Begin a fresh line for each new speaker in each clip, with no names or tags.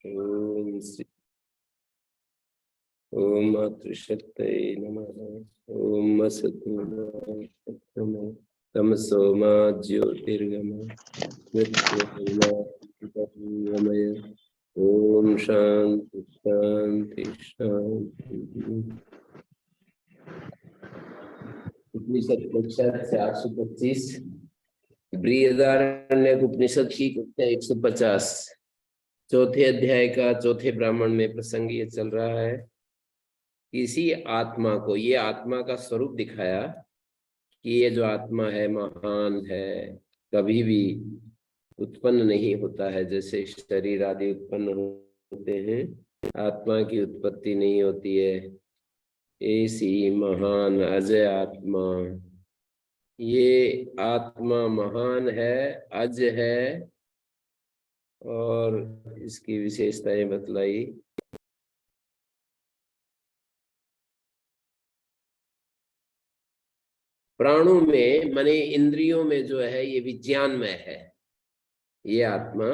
ओम श्री ओम मातृशक्तये नमः। ओम सत्तमः तमसो मा ज्योतिर्गमय मृत्युर्मय। ओम शांति शांति शांति। उपनिषद कक्षा 425 बृहदारण्यक उपनिषद की कक्षा 150 चौथे अध्याय का चौथे ब्राह्मण में प्रसंग ये चल रहा है। इसी आत्मा को, ये आत्मा का स्वरूप दिखाया कि ये जो आत्मा है महान है, कभी भी उत्पन्न नहीं होता है। जैसे शरीर आदि उत्पन्न होते हैं, आत्मा की उत्पत्ति नहीं होती है। ऐसी महान अजय आत्मा, ये आत्मा महान है, अज है, और इसकी विशेषताएं बतलाई। प्राणों में माने इंद्रियों में जो है ये विज्ञानमय है। ये आत्मा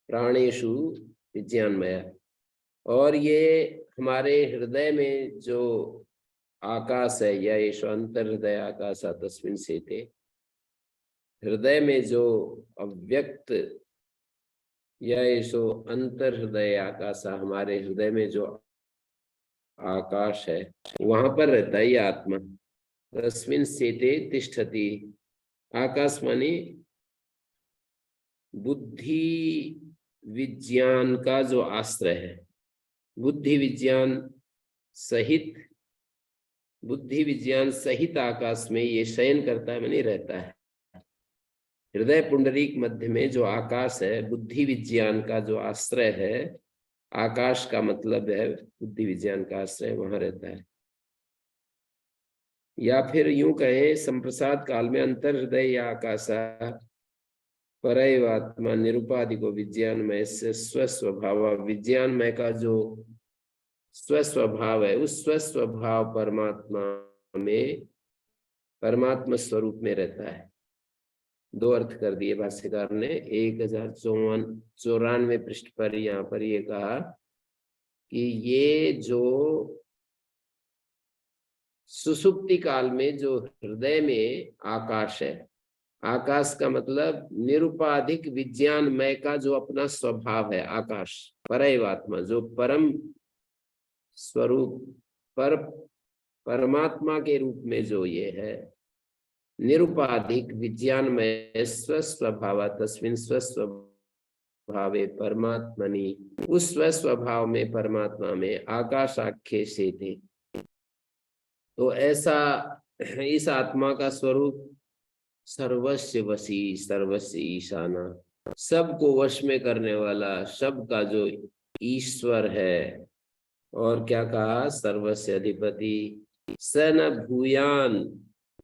प्राणेषु विज्ञानमय, और ये हमारे हृदय में जो आकाश है, या येषु अंतर्हृदय आकाश तस्मिन् सेते, हृदय में जो अव्यक्त या येषु अंतर्हृदय आकाश, हमारे हृदय में जो आकाश है वहां पर रहता है ये आत्मा। तस्मिन् सेते तिष्ठति। आकाश माने बुद्धि विज्ञान का जो आश्रय है, बुद्धि विज्ञान सहित आकाश में ये शयन करता है, माने रहता है। हृदय पुंडरीक मध्य में जो आकाश है, बुद्धि विज्ञान का जो आश्रय है, आकाश का मतलब है बुद्धि विज्ञान का आश्रय, वहां रहता है। या फिर यूं कहें, संप्रसाद काल में अंतर हृदय या आकाशा परैवात्मा निरुपाधिको विज्ञानमय से स्वस्वभाव, विज्ञानमय का जो स्वस्वभाव है, उस स्वस्वभाव परमात्मा में, परमात्मा स्वरूप में रहता है। दो अर्थ कर दिए भाष्यकार ने। 1054 पृष्ठ पर यहाँ पर ये कहा कि ये जो सुसुप्ति काल में जो हृदय में आकाश है, आकाश का मतलब निरुपाधिक विज्ञानमय का जो अपना स्वभाव है, आकाश परैवात्मा, जो परम स्वरूप परमात्मा के रूप में जो ये है, निरुपाधिक विज्ञानमय स्वस्वभाव तस्मिन् स्वस्वभावे परमात्मनि, उस स्वस्वभाव में परमात्मा में आकाशाख्ये सेते। तो ऐसा इस आत्मा का स्वरूप सर्वस्य वशी सर्वस्य ईशाना, सबको वश में करने वाला, सबका जो ईश्वर है। और क्या कहा, सर्वस्य अधिपति, स न भूयान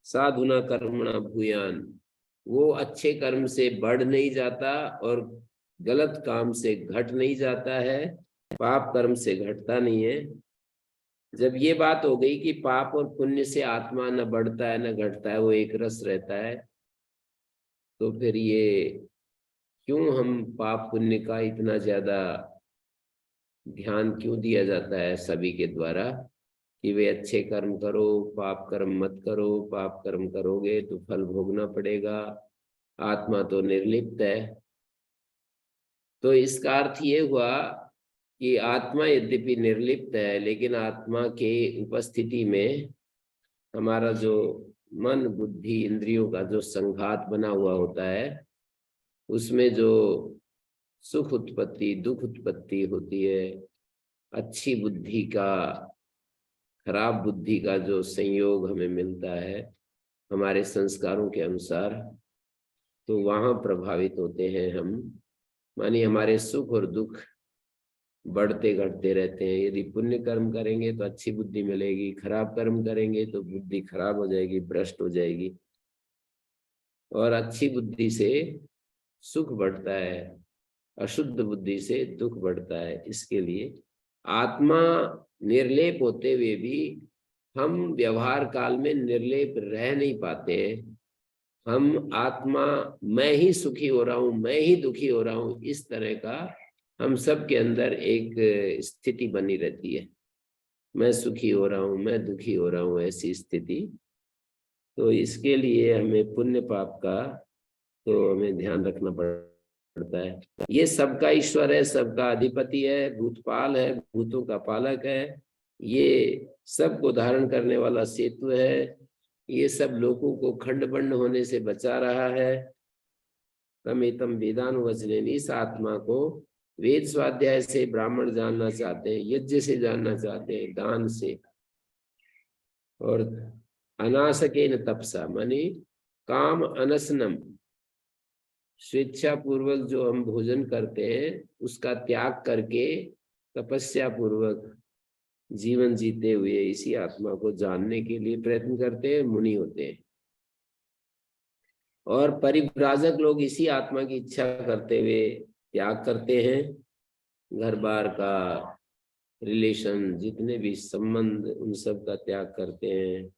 साधुना कर्मणा भूयान, वो अच्छे कर्म से बढ़ नहीं जाता और गलत काम से घट नहीं जाता है, पाप कर्म से घटता नहीं है। जब ये बात हो गई कि पाप और पुण्य से आत्मा न बढ़ता है न घटता है, वो एक रस रहता है, तो फिर ये क्यों हम पाप पुण्य का इतना ज्यादा ध्यान क्यों दिया जाता है सभी के द्वारा कि वे अच्छे कर्म करो, पाप कर्म मत करो, पाप कर्म करोगे तो फल भोगना पड़ेगा, आत्मा तो निर्लिप्त है। तो इसका अर्थ ये हुआ कि आत्मा यद्यपि निर्लिप्त है, लेकिन आत्मा के उपस्थिति में हमारा जो मन बुद्धि इंद्रियों का जो संघात बना हुआ होता है, उसमें जो सुख उत्पत्ति दुख उत्पत्ति होती है, अच्छी बुद्धि का खराब बुद्धि का जो संयोग हमें मिलता है हमारे संस्कारों के अनुसार, तो वहां प्रभावित होते हैं हम। मानी हमारे सुख और दुख बढ़ते घटते रहते हैं। यदि पुण्य कर्म करेंगे तो अच्छी बुद्धि मिलेगी, खराब कर्म करेंगे तो बुद्धि खराब हो जाएगी, भ्रष्ट हो जाएगी। और अच्छी बुद्धि से सुख बढ़ता है, अशुद्ध बुद्धि से दुख बढ़ता है। इसके लिए आत्मा निर्लेप होते हुए भी हम व्यवहार काल में निर्लेप रह नहीं पाते हैं। हम आत्मा मैं ही सुखी हो रहा हूं, मैं ही दुखी हो रहा हूं, इस तरह का हम सब के अंदर एक स्थिति बनी रहती है, मैं सुखी हो रहा हूँ, मैं दुखी हो रहा हूँ, ऐसी स्थिति। तो इसके लिए हमें पुण्य पाप का तो हमें ध्यान रखना पड़ता है। ये सबका ईश्वर है, सबका अधिपति है, भूतपाल है, भूतों का पालक है, ये सबको धारण करने वाला सेतु है, ये सब लोगों को खंड बंड होने से बचा रहा है। तमेतम वेदानुवचनेन, इस आत्मा को वेद स्वाध्याय से ब्राह्मण जानना चाहते हैं, यज्ञ से जानना चाहते हैं, दान से, और अनासकेन तपसा माने काम अनसनम, स्वेच्छा पूर्वक जो हम भोजन करते हैं उसका त्याग करके तपस्या पूर्वक जीवन जीते हुए इसी आत्मा को जानने के लिए प्रयत्न करते हैं, मुनि होते हैं। और परिव्राजक लोग इसी आत्मा की इच्छा करते हुए त्याग करते हैं, घर बार का, रिलेशन, जितने भी संबंध, उन सब का त्याग करते हैं।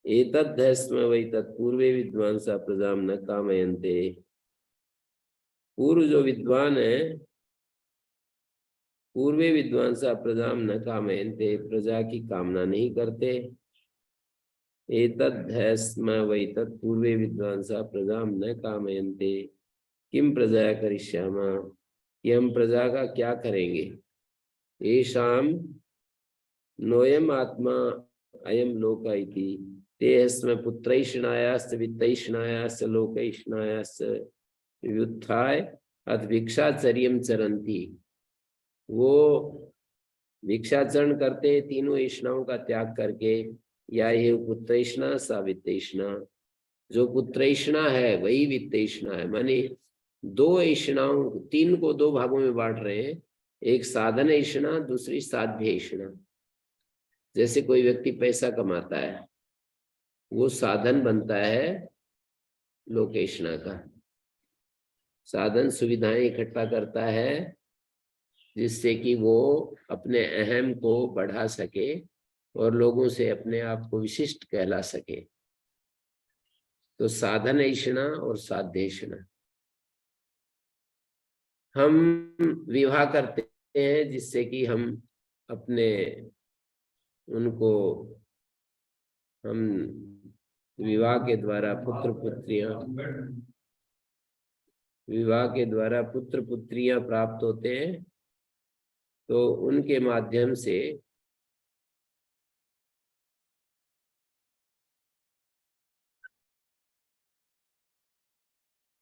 एतद्धस्म वै तत्पूर्वे विद्वांसा प्रजाम न कामयन्ते, पूर्व जो विद्वान है, पूर्वे विद्वांसा प्रजाम न कामयन्ते, प्रजा की कामना नहीं करते। एतद्धस्म वै तत्पूर्वे विद्वांसा प्रजाम न कामयन्ते, किम प्रजा करिष्यामा, ये हम प्रजा का क्या करेंगे। येषाम नोयम आत्मा अयम लोक इति, तेस्म पुत्रैषणायाश्च वित्तैषणायाश्च लोकैषणायाश्च व्युत्थाय अथ भिक्षाचर्यं चरन्ति। वो भिक्षाचरण करते तीनों ऐषणाओं का त्याग करके, या ये पुत्रैषणा सा वित्तैषणा, जो पुत्रैषणा है वही वित्तैषणा है, माने दो ऐषणाओं, तीन को दो भागों में बांट रहे हैं, एक साधन ऐषणा, दूसरी साध्य ऐषणा। जैसे कोई व्यक्ति पैसा कमाता है, वो साधन बनता है लोकेशना का, साधन सुविधाएं इकट्ठा करता है जिससे कि वो अपने अहम को बढ़ा सके और लोगों से अपने आप को विशिष्ट कहला सके। तो साधन ऐषणा और साध्येषणा। हम विवाह करते हैं जिससे कि हम अपने उनको, हम विवाह के द्वारा पुत्र पुत्रियां, विवाह के द्वारा पुत्र पुत्रियां प्राप्त होते हैं, तो उनके माध्यम से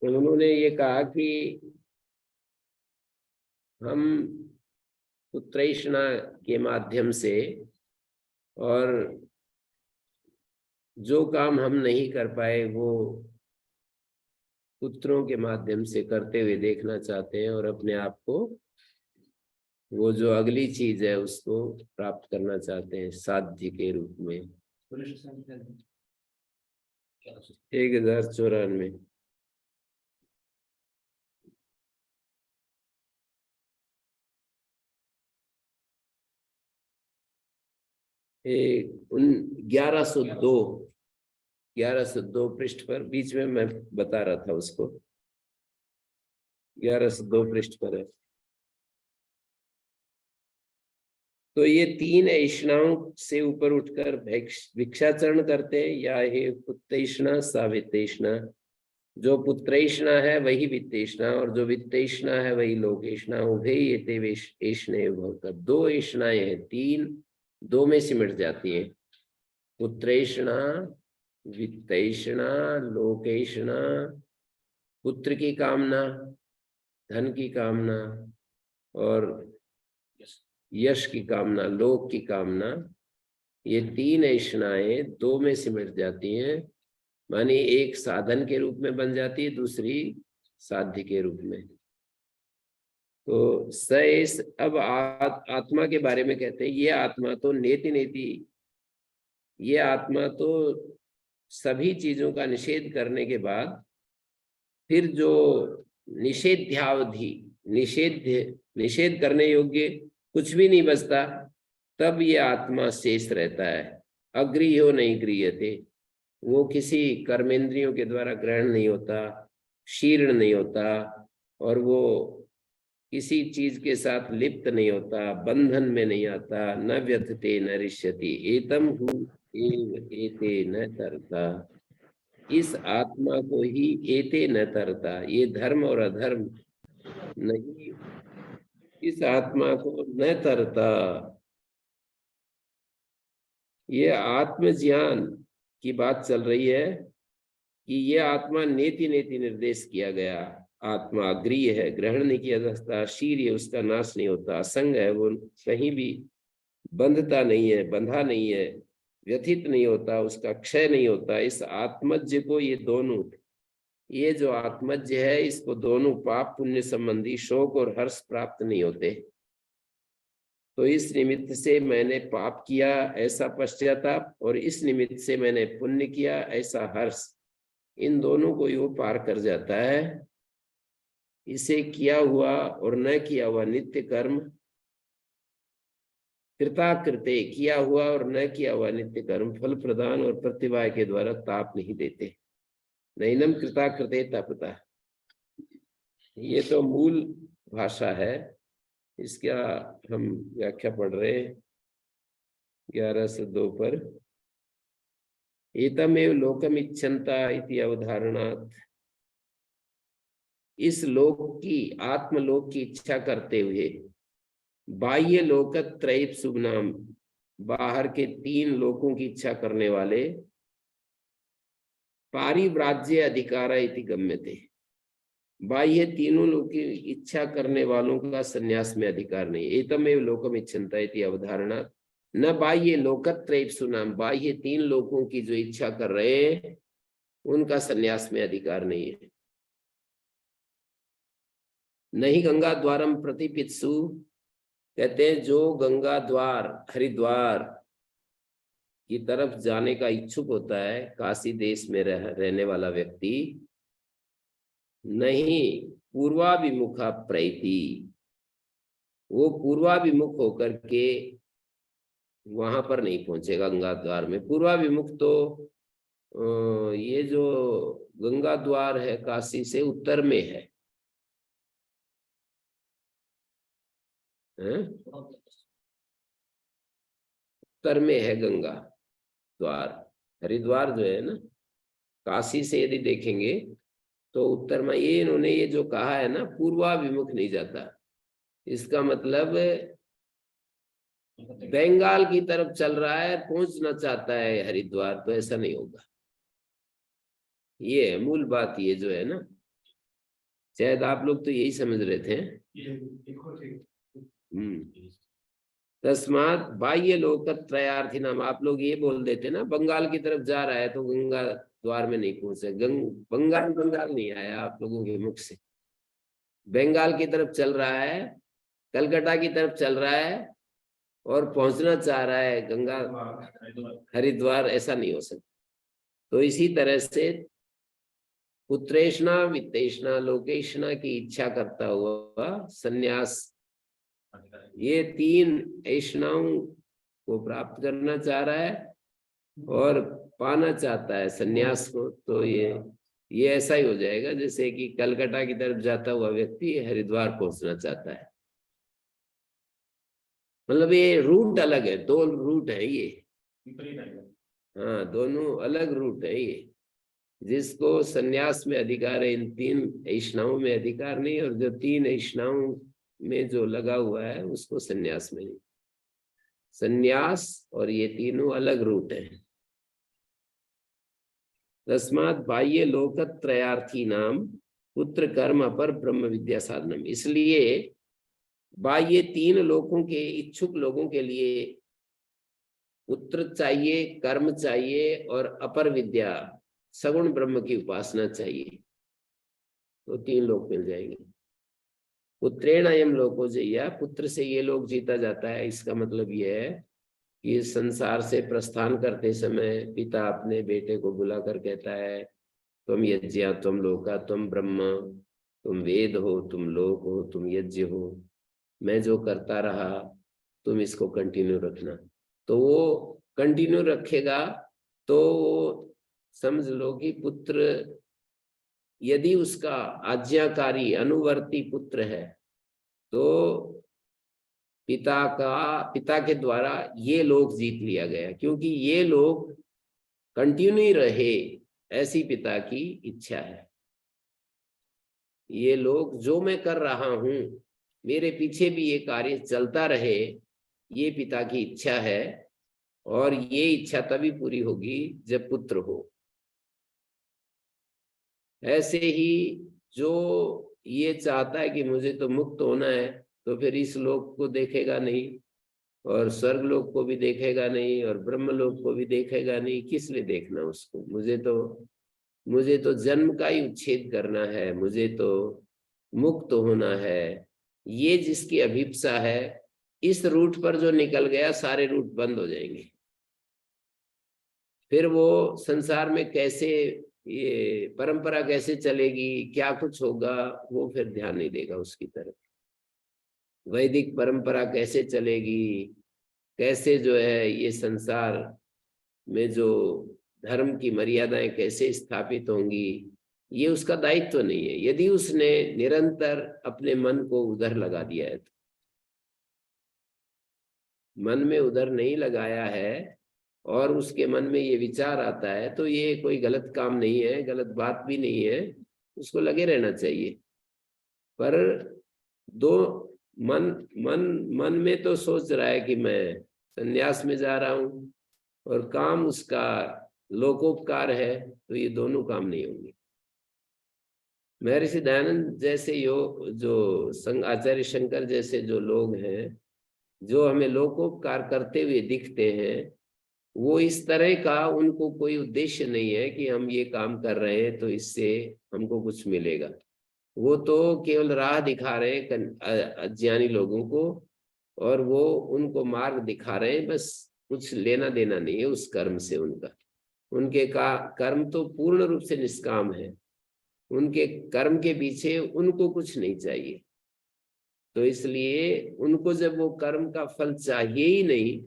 उन्होंने ये कहा कि हम पुत्रैषणा के माध्यम से, और जो काम हम नहीं कर पाए वो पुत्रों के माध्यम से करते हुए देखना चाहते हैं, और अपने आप को, वो जो अगली चीज है उसको प्राप्त करना चाहते हैं साध्य के रूप में। 1094। एक 1102 पृष्ठ पर, बीच में मैं बता रहा था उसको, 1102 पृष्ठ पर है। तो ये तीन ऐषणाओं से ऊपर उठकर भिक्षाचरण करते हैं, या ये पुत्रैषणा सा वित्तैषणा, जो पुत्रैषणा है वही वित्तैषणा, और जो वित्तैषणा है वही लोकेषणा। उभे ये ऐषणे भवता, दो ऐषणाएं हैं, तीन दो में सिमट जाती है, पुत्रैषणा, वित्तैषणा, लोकेषणा। पुत्र की कामना, धन की कामना, और यश की कामना, लोक की कामना, ये तीन ऐषणाएं दो में सिमट जाती हैं, माने एक साधन के रूप में बन जाती है, दूसरी साध्य के रूप में। तो सैस, अब आत्मा के बारे में कहते हैं, ये आत्मा तो नेति नेति, ये आत्मा तो सभी चीजों का निषेध करने के बाद फिर जो निषेध्यावधि, निषेध करने योग्य कुछ भी नहीं बचता, तब ये आत्मा शेष रहता है। अग्रियो नहीं गृह्यते, वो किसी कर्मेंद्रियों के द्वारा ग्रहण नहीं होता, शीर्ण नहीं होता, और वो किसी चीज के साथ लिप्त नहीं होता, बंधन में नहीं आता। न व्यथते न रिष्यति एतम हु एव एते न तरता। इस आत्मा को ही एते न तरता, ये धर्म और अधर्म नहीं, इस आत्मा को न तरता। ये आत्म ज्ञान की बात चल रही है कि ये आत्मा नेति नेति निर्देश किया गया। आत्मा अग्रीय है, ग्रहण नहीं किया जा सकता, शीर्य उसका नाश नहीं होता, असंग है, वो कहीं भी बंधता नहीं है, बंधा नहीं है, व्यथित नहीं होता, उसका क्षय नहीं होता। इस आत्मज्ञ को ये दोनों, ये जो आत्मज्ञ है, इसको दोनों पाप पुण्य संबंधी शोक और हर्ष प्राप्त नहीं होते। तो इस निमित्त से मैंने पाप किया ऐसा पश्चाताप, और इस निमित्त से मैंने पुण्य किया ऐसा हर्ष, इन दोनों को यो पार कर जाता है। इसे किया हुआ और न किया हुआ नित्य कर्म, कृताकृते, किया हुआ और न किया हुआ नित्य कर्म फल प्रदान और प्रतिभा के द्वारा ताप नहीं देते। नैनम कृताकृते तपता, ये तो मूल भाषा है। इसका हम व्याख्या पढ़ रहे 11 से 2 पर। एतमेव लोकम इच्छन्ता इति अवधारणात्, इस लोक की, आत्मलोक की इच्छा करते हुए, बाह्य लोकत्रय शुभ नाम, बाहर के 3 लोकों की इच्छा करने वाले, पारिव्राज्य अधिकार इति गम्यते, बाह्य तीनों लोक की इच्छा करने वालों का संन्यास में अधिकार नहीं। एतमेव लोकम इच्छन्ता इति अवधारणा न बाह्य लोकत्रय सुनाम, बाह्य 3 लोकों की जो इच्छा कर रहे हैं उनका संन्यास में अधिकार नहीं है। नहीं गंगा द्वारम प्रतिपित्सु, कहते हैं जो गंगा द्वार हरिद्वार की तरफ जाने का इच्छुक होता है, काशी देश में रहने वाला व्यक्ति, नहीं पूर्वाभिमुखा प्रैति, वो पूर्वाभिमुख होकर के वहां पर नहीं पहुंचेगा गंगा द्वार में। पूर्वाभिमुख तो ये जो गंगा द्वार है काशी से उत्तर में है, उत्तर में है गंगा द्वार। हरिद्वार जो है ना, काशी से यदि देखेंगे तो उत्तर में। ये इन्होंने ये जो कहा है ना, पूर्वाभिमुख नहीं जाता, इसका मतलब बंगाल की तरफ चल रहा है, पहुंचना चाहता है हरिद्वार, तो ऐसा नहीं होगा। ये मूल बात ये जो है ना, शायद आप लोग तो यही समझ रहे थे। तस्मात बाह्य लोकत्रयार्थी नाम, आप लोग ये बोल देते ना बंगाल की तरफ जा रहा है तो गंगा द्वार में नहीं पहुंचे। बंगाल नहीं आया आप लोगों के मुख से, बंगाल की तरफ चल रहा है, कलकत्ता की तरफ चल रहा है और पहुंचना चाह रहा है गंगा हरिद्वार, ऐसा नहीं हो सकता। तो इसी तरह से पुत्रेष्णा वित्तेष्णा लोकेष्णा की इच्छा करता हुआ संन्यास, ये 3 ऐष्णाओं को प्राप्त करना चाह रहा है और पाना चाहता है संन्यास को, तो ये ऐसा ही हो जाएगा जैसे कि कलकत्ता की तरफ जाता हुआ व्यक्ति हरिद्वार पहुंचना चाहता है। मतलब ये रूट अलग है, 2 रूट है ये। हाँ, दोनों अलग रूट है ये। जिसको संन्यास में अधिकार है, इन 3 ऐष्णाओं में अधिकार नहीं, और जो 3 ऐष्णाओं में जो लगा हुआ है उसको संन्यास में नहीं। संन्यास और ये तीनों अलग रूट है। तस्मात् बाह्य लोकत्रयार्थी नाम पुत्र कर्म अपर ब्रह्म विद्या साधनम, इसलिए बाह्य 3 लोकों के इच्छुक लोगों के लिए पुत्र चाहिए, कर्म चाहिए और अपर विद्या सगुण ब्रह्म की उपासना चाहिए, तो 3 लोक मिल जाएंगे। पुत्रेण अयम लोको जय्या, पुत्र से ये लोग जीता जाता है। इसका मतलब ये है कि संसार से प्रस्थान करते समय पिता अपने बेटे को बुलाकर कहता है, तुम यज्ञ तुम लोका तुम ब्रह्म, तुम वेद हो, तुम लोक हो, तुम यज्ञ हो, मैं जो करता रहा तुम इसको कंटिन्यू रखना। तो वो कंटिन्यू रखेगा तो समझ लो कि पुत्र यदि उसका आज्ञाकारी अनुवर्ती पुत्र है तो पिता के द्वारा ये लोक जीत लिया गया, क्योंकि ये लोग कंटिन्यू रहे, ऐसी पिता की इच्छा है। ये लोग जो मैं कर रहा हूं, मेरे पीछे भी ये कार्य चलता रहे, ये पिता की इच्छा है। और ये इच्छा तभी पूरी होगी जब पुत्र हो। ऐसे ही जो ये चाहता है कि मुझे तो मुक्त होना है, तो फिर इस लोक को देखेगा नहीं, और स्वर्ग लोक को भी देखेगा नहीं, और ब्रह्म लोक को भी देखेगा नहीं। किस लिए देखना उसको? मुझे तो जन्म का ही उच्छेद करना है, मुझे तो मुक्त होना है। ये जिसकी अभिप्सा है, इस रूट पर जो निकल गया, सारे रूट बंद हो जाएंगे। फिर वो संसार में कैसे, ये परंपरा कैसे चलेगी, क्या कुछ होगा, वो फिर ध्यान नहीं देगा उसकी तरफ। वैदिक परंपरा कैसे चलेगी, कैसे जो है ये संसार में जो धर्म की मर्यादाएं कैसे स्थापित होंगी, ये उसका दायित्व नहीं है। यदि उसने निरंतर अपने मन को उधर लगा दिया है, तो मन में उधर नहीं लगाया है, और उसके मन में ये विचार आता है, तो ये कोई गलत काम नहीं है, गलत बात भी नहीं है, उसको लगे रहना चाहिए। पर दो मन मन मन में तो सोच रहा है कि मैं संन्यास में जा रहा हूं, और काम उसका लोकोपकार है, तो ये दोनों काम नहीं होंगे। महर्षि दयानंद जैसे जो आचार्य शंकर जैसे जो लोग हैं, जो हमें लोकोपकार करते हुए दिखते हैं, वो इस तरह का, उनको कोई उद्देश्य नहीं है कि हम ये काम कर रहे हैं तो इससे हमको कुछ मिलेगा। वो तो केवल राह दिखा रहे हैं अज्ञानी लोगों को, और वो उनको मार्ग दिखा रहे हैं, बस कुछ लेना देना नहीं है उस कर्म से उनका। उनके कर्म तो पूर्ण रूप से निष्काम है, उनके कर्म के पीछे उनको कुछ नहीं चाहिए। तो इसलिए उनको जब वो कर्म का फल चाहिए ही नहीं,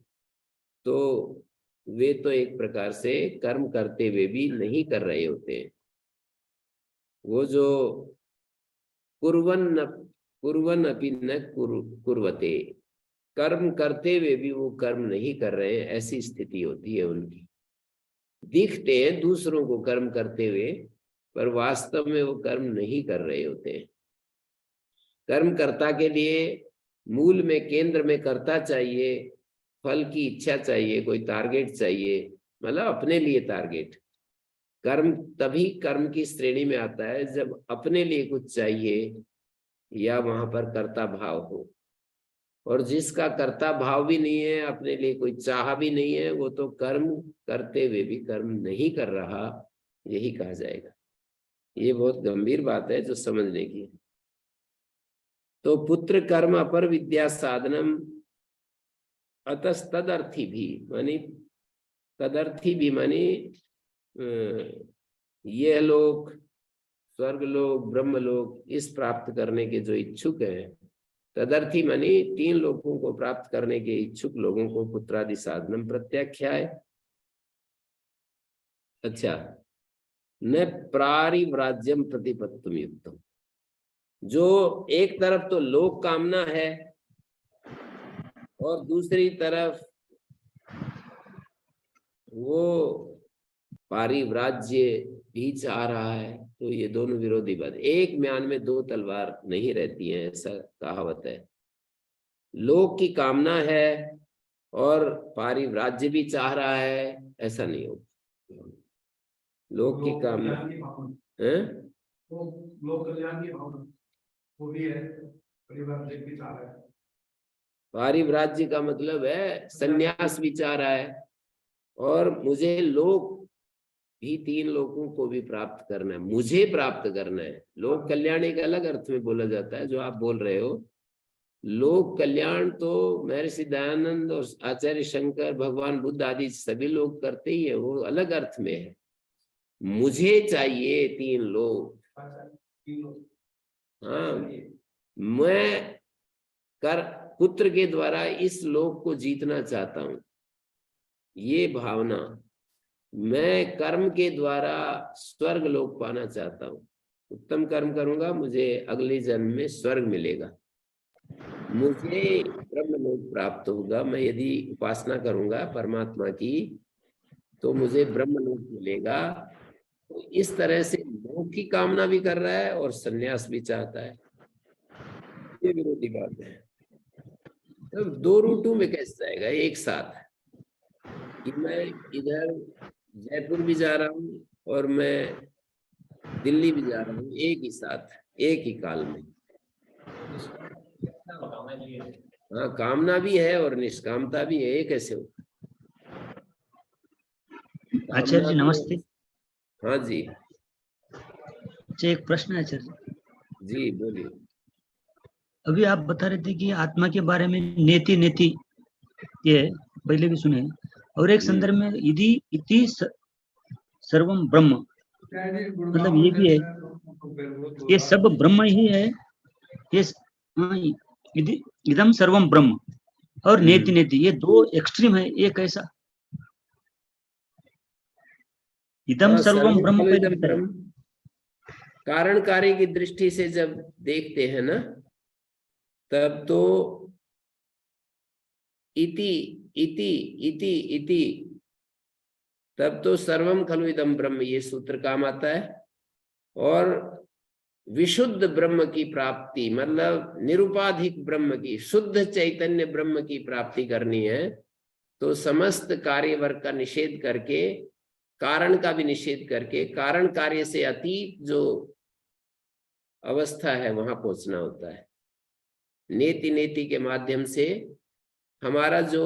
तो वे तो एक प्रकार से कर्म करते हुए भी नहीं कर रहे होते हैं। वो जो कुर्वन् अपि न कुर्वते, कर्म करते हुए भी वो कर्म नहीं कर रहे हैं, ऐसी स्थिति होती है उनकी। दिखते हैं दूसरों को कर्म करते हुए, पर वास्तव में वो कर्म नहीं कर रहे होते हैं। कर्मकर्ता के लिए मूल में, केंद्र में कर्ता चाहिए, फल की इच्छा चाहिए, कोई टारगेट चाहिए, मतलब अपने लिए टारगेट। कर्म तभी कर्म की श्रेणी में आता है जब अपने लिए कुछ चाहिए, या वहां पर कर्ता भाव हो। और जिसका कर्ता भाव भी नहीं है, अपने लिए कोई चाह भी नहीं है, वो तो कर्म करते हुए भी कर्म नहीं कर रहा, यही कहा जाएगा। ये बहुत गंभीर बात है जो समझने की है। तो पुत्र कर्म अपर विद्या साधनम अतस्तदर्थी भी मानी, तदर्थी भी मानी ये लोग, स्वर्ग लोग, ब्रह्म लोग, इस प्राप्त करने के जो इच्छुक हैं, तदर्थी मानी 3 लोगों को प्राप्त करने के इच्छुक लोगों को पुत्रादि साधनम प्रत्याख्याय। अच्छा, न प्रारिव्राज्यम प्रतिपत्तुम युक्तम, जो एक तरफ तो लोक कामना है, और दूसरी तरफ वो पारिव्राज्य भी चाह रहा है, तो ये दोनों विरोधी बात। एक म्यान में 2 तलवार नहीं रहती हैं, ऐसा कहावत है। लोक की कामना है और पारिव्राज्य भी चाह रहा है, ऐसा नहीं होगा। लोक की कामना है,
लोक कल्याण की भावना वो भी है, परिवार भी चाह रहा है।
पारिव्राज्य का मतलब है संन्यास भी चाह रहा है, और मुझे लोक भी 3 लोगों को भी प्राप्त करना है, मुझे प्राप्त करना है। लोक कल्याण एक अलग अर्थ में बोला जाता है जो आप बोल रहे हो। लोक कल्याण तो महर्षि दयानंद और आचार्य शंकर, भगवान बुद्ध आदि सभी लोग करते ही है, वो अलग अर्थ में है। मुझे चाहिए 3 लोग। हाँ, मैं पुत्र के द्वारा इस लोक को जीतना चाहता हूं, ये भावना। मैं कर्म के द्वारा स्वर्ग लोक पाना चाहता हूं, उत्तम कर्म करूंगा, मुझे अगले जन्म में स्वर्ग मिलेगा। मुझे ब्रह्मलोक प्राप्त होगा, मैं यदि उपासना करूंगा परमात्मा की तो मुझे ब्रह्मलोक मिलेगा। तो इस तरह से मोक्ष की कामना भी कर रहा है और संन्यास भी चाहता है, ये विरोधी बात है। तो दो रूटों में कैसे जाएगा एक साथ, कि मैं इधर जयपुर भी जा रहा हूँ और मैं दिल्ली भी जा रहा हूँ एक ही साथ एक ही काल में। हाँ, कामना भी है और निष्कामता भी है, ये कैसे हो?
आचार्य जी नमस्ते।
हाँ जी
अच्छा, एक प्रश्न है आचार्य
जी, बोलिए।
अभी आप बता रहे थे कि आत्मा के बारे में नेति नेति, ये पहले भी सुने, और एक संदर्भ में यदि इति सर्वम ब्रह्म, मतलब ये भी है, ये सब ब्रह्म ही है, ये हाँ, इदम सर्वम ब्रह्म और नेति नेति, ये दो एक्सट्रीम है, ये कैसा? इदम सर्वम ब्रह्म पहले बताइए।
कारण कार्य की दृष्टि से जब देखते हैं ना, तब तो इति इति इति इति, तब तो सर्वम खलु इदम ब्रह्म ये सूत्र काम आता है। और विशुद्ध ब्रह्म की प्राप्ति, मतलब निरुपाधिक ब्रह्म की, शुद्ध चैतन्य ब्रह्म की प्राप्ति करनी है तो समस्त कार्य वर्ग का निषेध करके, कारण का भी निषेध करके, कारण कार्य से अतीत जो अवस्था है वहां पहुंचना होता है। नेति नेति के माध्यम से हमारा जो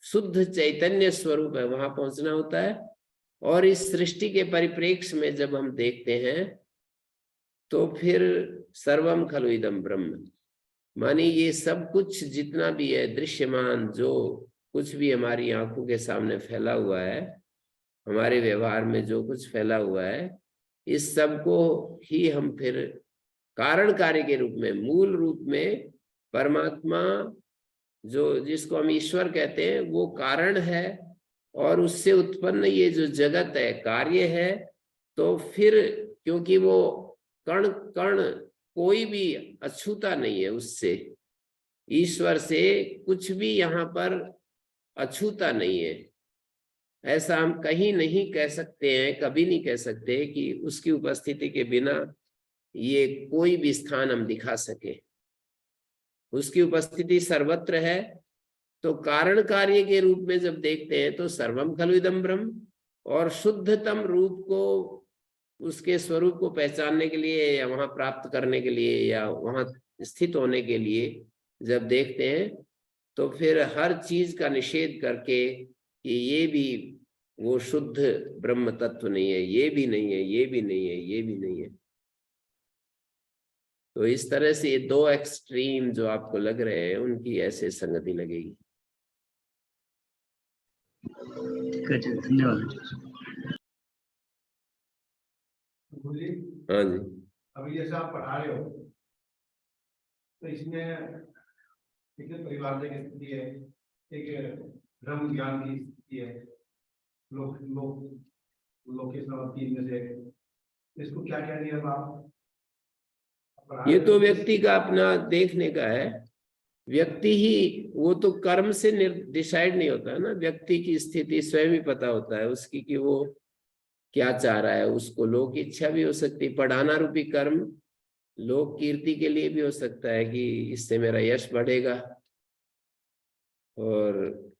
शुद्ध चैतन्य स्वरूप है वहां पहुंचना होता है। और इस सृष्टि के परिप्रेक्ष्य में जब हम देखते हैं तो फिर सर्वम खलु इदम ब्रह्म, मानी ये सब कुछ जितना भी है दृश्यमान, जो कुछ भी हमारी आंखों के सामने फैला हुआ है, हमारे व्यवहार में जो कुछ फैला हुआ है, इस सब को ही हम फिर कारण कार्य के रूप में, मूल रूप में परमात्मा जो जिसको हम ईश्वर कहते हैं वो कारण है, और उससे उत्पन्न ये जो जगत है कार्य है। तो फिर क्योंकि वो कण कण कोई भी अछूता नहीं है उससे, ईश्वर से कुछ भी यहाँ पर अछूता नहीं है, ऐसा हम कहीं नहीं कह सकते हैं, कभी नहीं कह सकते कि उसकी उपस्थिति के बिना ये कोई भी स्थान हम दिखा सके। उसकी उपस्थिति सर्वत्र है। तो कारण कार्य के रूप में जब देखते हैं तो सर्वम खलु इदम ब्रह्म, और शुद्धतम रूप को, उसके स्वरूप को पहचानने के लिए या वहां प्राप्त करने के लिए या वहां स्थित होने के लिए जब देखते हैं तो फिर हर चीज का निषेध करके कि ये भी वो शुद्ध ब्रह्म तत्व नहीं है, ये भी नहीं है, ये भी नहीं है, ये भी नहीं है। तो इस तरह से ये दो एक्सट्रीम जो आपको लग रहे हैं उनकी ऐसे संगति लगेगी।
धन्यवाद।
हाँ जी,
अभी जैसे आप पढ़ा रहे हो तो इसमें एक परिवार की स्थिति है, एक ब्रह्म ज्ञान की स्थिति है, लोक लोक लोकेश्वर तीन में से इसको क्या कह रही है आप?
ये तो व्यक्ति का अपना देखने का है। व्यक्ति ही, वो तो कर्म से डिसाइड नहीं होता है ना, व्यक्ति की स्थिति स्वयं ही पता होता है उसकी कि वो क्या चाह रहा है। उसको लोक इच्छा भी हो सकती, पढ़ाना रूपी कर्म लोक कीर्ति के लिए भी हो सकता है कि इससे मेरा यश बढ़ेगा, और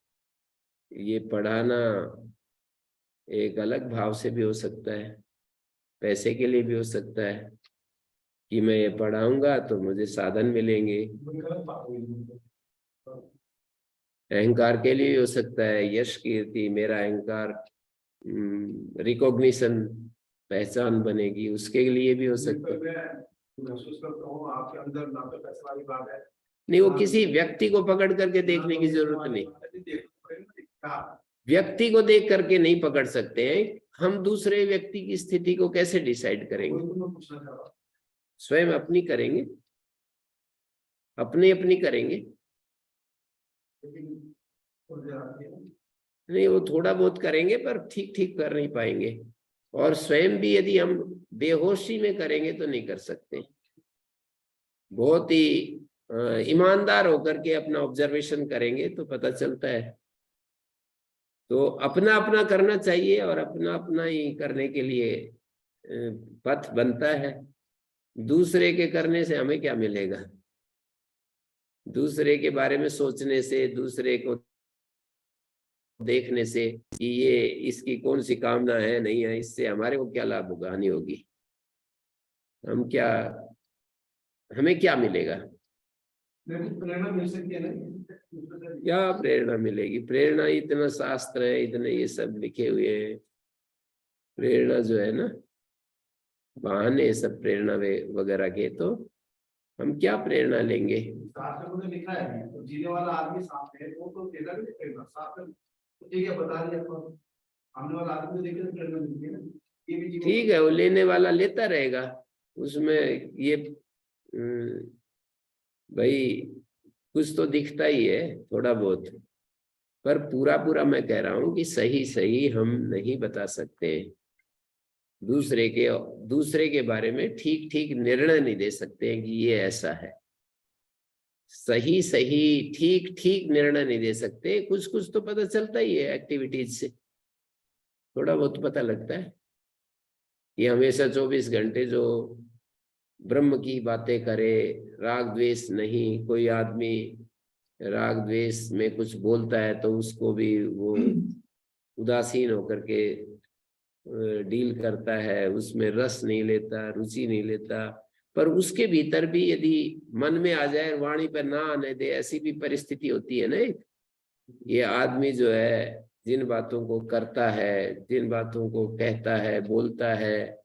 ये पढ़ाना एक अलग भाव से भी हो सकता है, पैसे के लिए भी हो सकता है कि मैं ये पढ़ाऊंगा तो मुझे साधन मिलेंगे। अहंकार के लिए भी हो सकता है, यश कीर्ति, मेरा अहंकार, रिकॉग्निशन, पहचान बनेगी, उसके लिए भी हो सकता है।
महसूस करता हूँ आपके अंदर ना तो पैसा वाली बात है,
नहीं, वो किसी व्यक्ति को पकड़ करके देखने की जरूरत नहीं। व्यक्ति को देख करके नहीं पकड़ सकते हैं हम, दूसरे व्यक्ति की स्थिति को कैसे डिसाइड करेंगे? स्वयं अपनी करेंगे, अपनी अपनी करेंगे। नहीं, वो थोड़ा बहुत करेंगे पर ठीक ठीक कर नहीं पाएंगे, और स्वयं भी यदि हम बेहोशी में करेंगे तो नहीं कर सकते। बहुत ही ईमानदार होकर के अपना ऑब्जर्वेशन करेंगे तो पता चलता है। तो अपना अपना करना चाहिए और अपना अपना ही करने के लिए पथ बनता है। दूसरे के करने से हमें क्या मिलेगा? दूसरे के बारे में सोचने से, दूसरे को देखने से कि ये इसकी कौन सी कामना है नहीं है, इससे हमारे को क्या लाभ होगा, हानि होगी? हम क्या, हमें क्या मिलेगा?
प्रेरणा मिल सकती है ना?
क्या प्रेरणा मिलेगी? प्रेरणा इतना शास्त्र है, इतने ये सब लिखे हुए हैं। प्रेरणा जो है ना, बहाने सब प्रेरणा वगैरह के, तो हम क्या प्रेरणा लेंगे?
शास्त्र में लिखा है तो जीने वाला आदमी साफ है, वो तो प्रेरणा भी प्रेरणा शास्त्र ठीक है, बता दिया आपको। हमने वाला आदमी देख के प्रेरणा मिलती है ना, ये भी
ठीक है, वो लेने वाला लेता रहेगा, उसमें ये भाई कुछ तो दिखता ही है थोड़ा बहुत, पर पूरा पूरा मैं कह रहा हूं कि सही सही हम नहीं बता सकते। दूसरे के बारे में ठीक ठीक निर्णय नहीं दे सकते हैं कि ये ऐसा है। सही सही ठीक ठीक निर्णय नहीं दे सकते। कुछ कुछ तो पता चलता ही है एक्टिविटीज से, थोड़ा बहुत पता लगता है। ये हमेशा 24 घंटे जो ब्रह्म की बातें करे, राग द्वेष नहीं, कोई आदमी राग द्वेष में कुछ बोलता है तो उसको भी वो उदासीन होकर के डील करता है, उसमें रस नहीं लेता, रुचि नहीं लेता, पर उसके भीतर भी यदि मन में आ जाए, वाणी पर ना आने दे, ऐसी भी परिस्थिति होती है ना। ये आदमी जो है जिन बातों को करता है, जिन बातों को कहता है, बोलता है,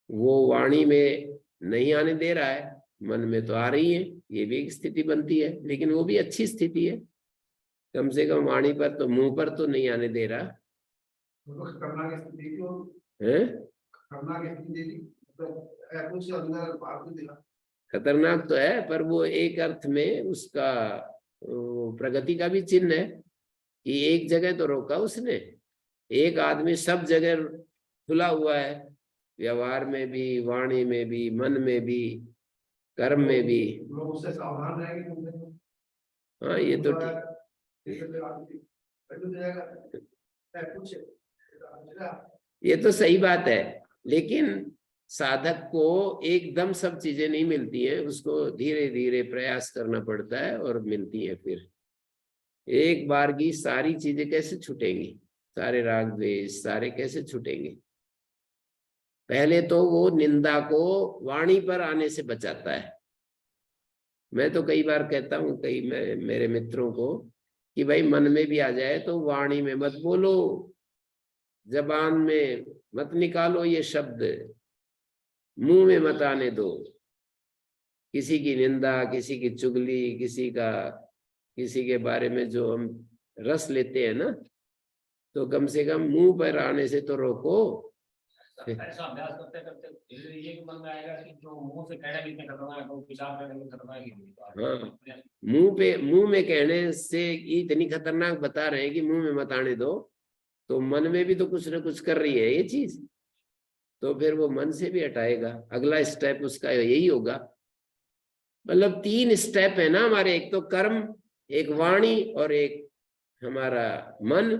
वो वाणी में नहीं आने दे रहा है, मन में तो आ रही है, ये भी एक स्थिति बनती है, लेकिन वो भी अच्छी स्थिति है। कम से कम वाणी पर तो, मुंह पर तो नहीं आने दे रहा है। खतरनाक तो है, पर वो एक अर्थ में उसका प्रगति का भी चिन्ह है कि एक जगह तो रोका उसने। एक आदमी सब जगह खुला हुआ है, व्यवहार में भी, वाणी में भी, मन में भी, कर्म में भी।
लोग उससे सावधान रहेंगे।
हाँ, ये तो ठीक, ये तो सही बात है, लेकिन साधक को एकदम सब चीजें नहीं मिलती हैं, उसको धीरे धीरे प्रयास करना पड़ता है और मिलती है। फिर एक बार की सारी चीजें कैसे छूटेंगी? सारे राग द्वेष सारे कैसे छूटेंगे? पहले तो वो निंदा को वाणी पर आने से बचाता है। मैं तो कई बार कहता हूँ मेरे मित्रों को कि भाई मन में भी आ जाए तो वाणी में मत बोलो, जबान में मत निकालो ये शब्द, मुंह में मत आने दो। किसी की निंदा, किसी की चुगली, किसी के बारे में जो हम रस लेते हैं ना, तो कम से कम मुंह पर आने से तो रोको।
ऐसा अभ्यास करते करते ये मन में आएगा कि जो मुंह से कहने लिखने खतरनाक है, वो विचार करने में खतरनाक है।
हाँ, मुंह में कहने से इतनी खतरनाक बता रहे हैं कि मुंह में मत आने दो, तो मन में भी तो कुछ ना कुछ कर रही है ये चीज, तो फिर वो मन से भी हटाएगा। अगला स्टेप उसका यही होगा। मतलब 3 स्टेप है ना हमारे, एक तो कर्म, एक वाणी और एक हमारा मन।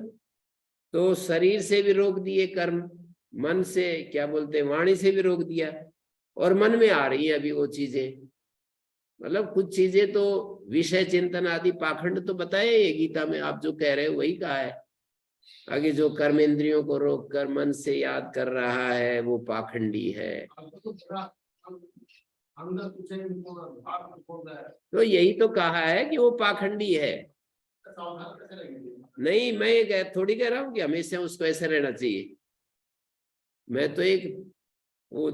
तो शरीर से भी रोक दिए कर्म, मन से क्या बोलते हैं, वाणी से भी रोक दिया, और मन में आ रही है अभी वो चीजें। मतलब कुछ चीजें तो विषय चिंतन आदि पाखंड तो बताए ये गीता में, आप जो कह रहे हो वही कहा है। आगे जो कर्मेंद्रियों को रोक कर मन से याद कर रहा है वो पाखंडी है। तो यही तो कहा है कि वो पाखंडी है। नहीं, मैं ये थोड़ी कह रहा हूँ कि हमेशा उसको ऐसे रहना चाहिए। मैं तो एक वो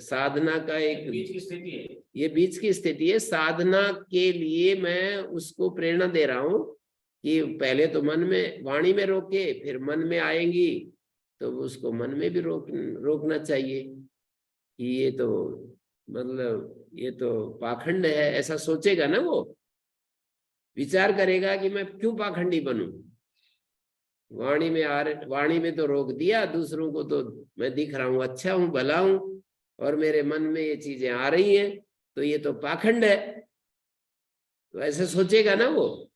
साधना का एक
बीच की स्थिति है,
ये बीच की स्थिति है। साधना के लिए मैं उसको प्रेरणा दे रहा हूँ कि पहले तो मन में, वाणी में रोके, फिर मन में आएंगी तो उसको मन में भी रोकना चाहिए कि ये तो मतलब ये तो पाखंड है, ऐसा सोचेगा ना वो, विचार करेगा कि मैं क्यों पाखंडी बनूं। वाणी में तो रोक दिया, दूसरों को तो मैं दिख रहा हूं अच्छा हूं, भला हूं, और मेरे मन में ये चीजें आ रही हैं, तो ये तो पाखंड है। तो ऐसे सोचेगा ना, वो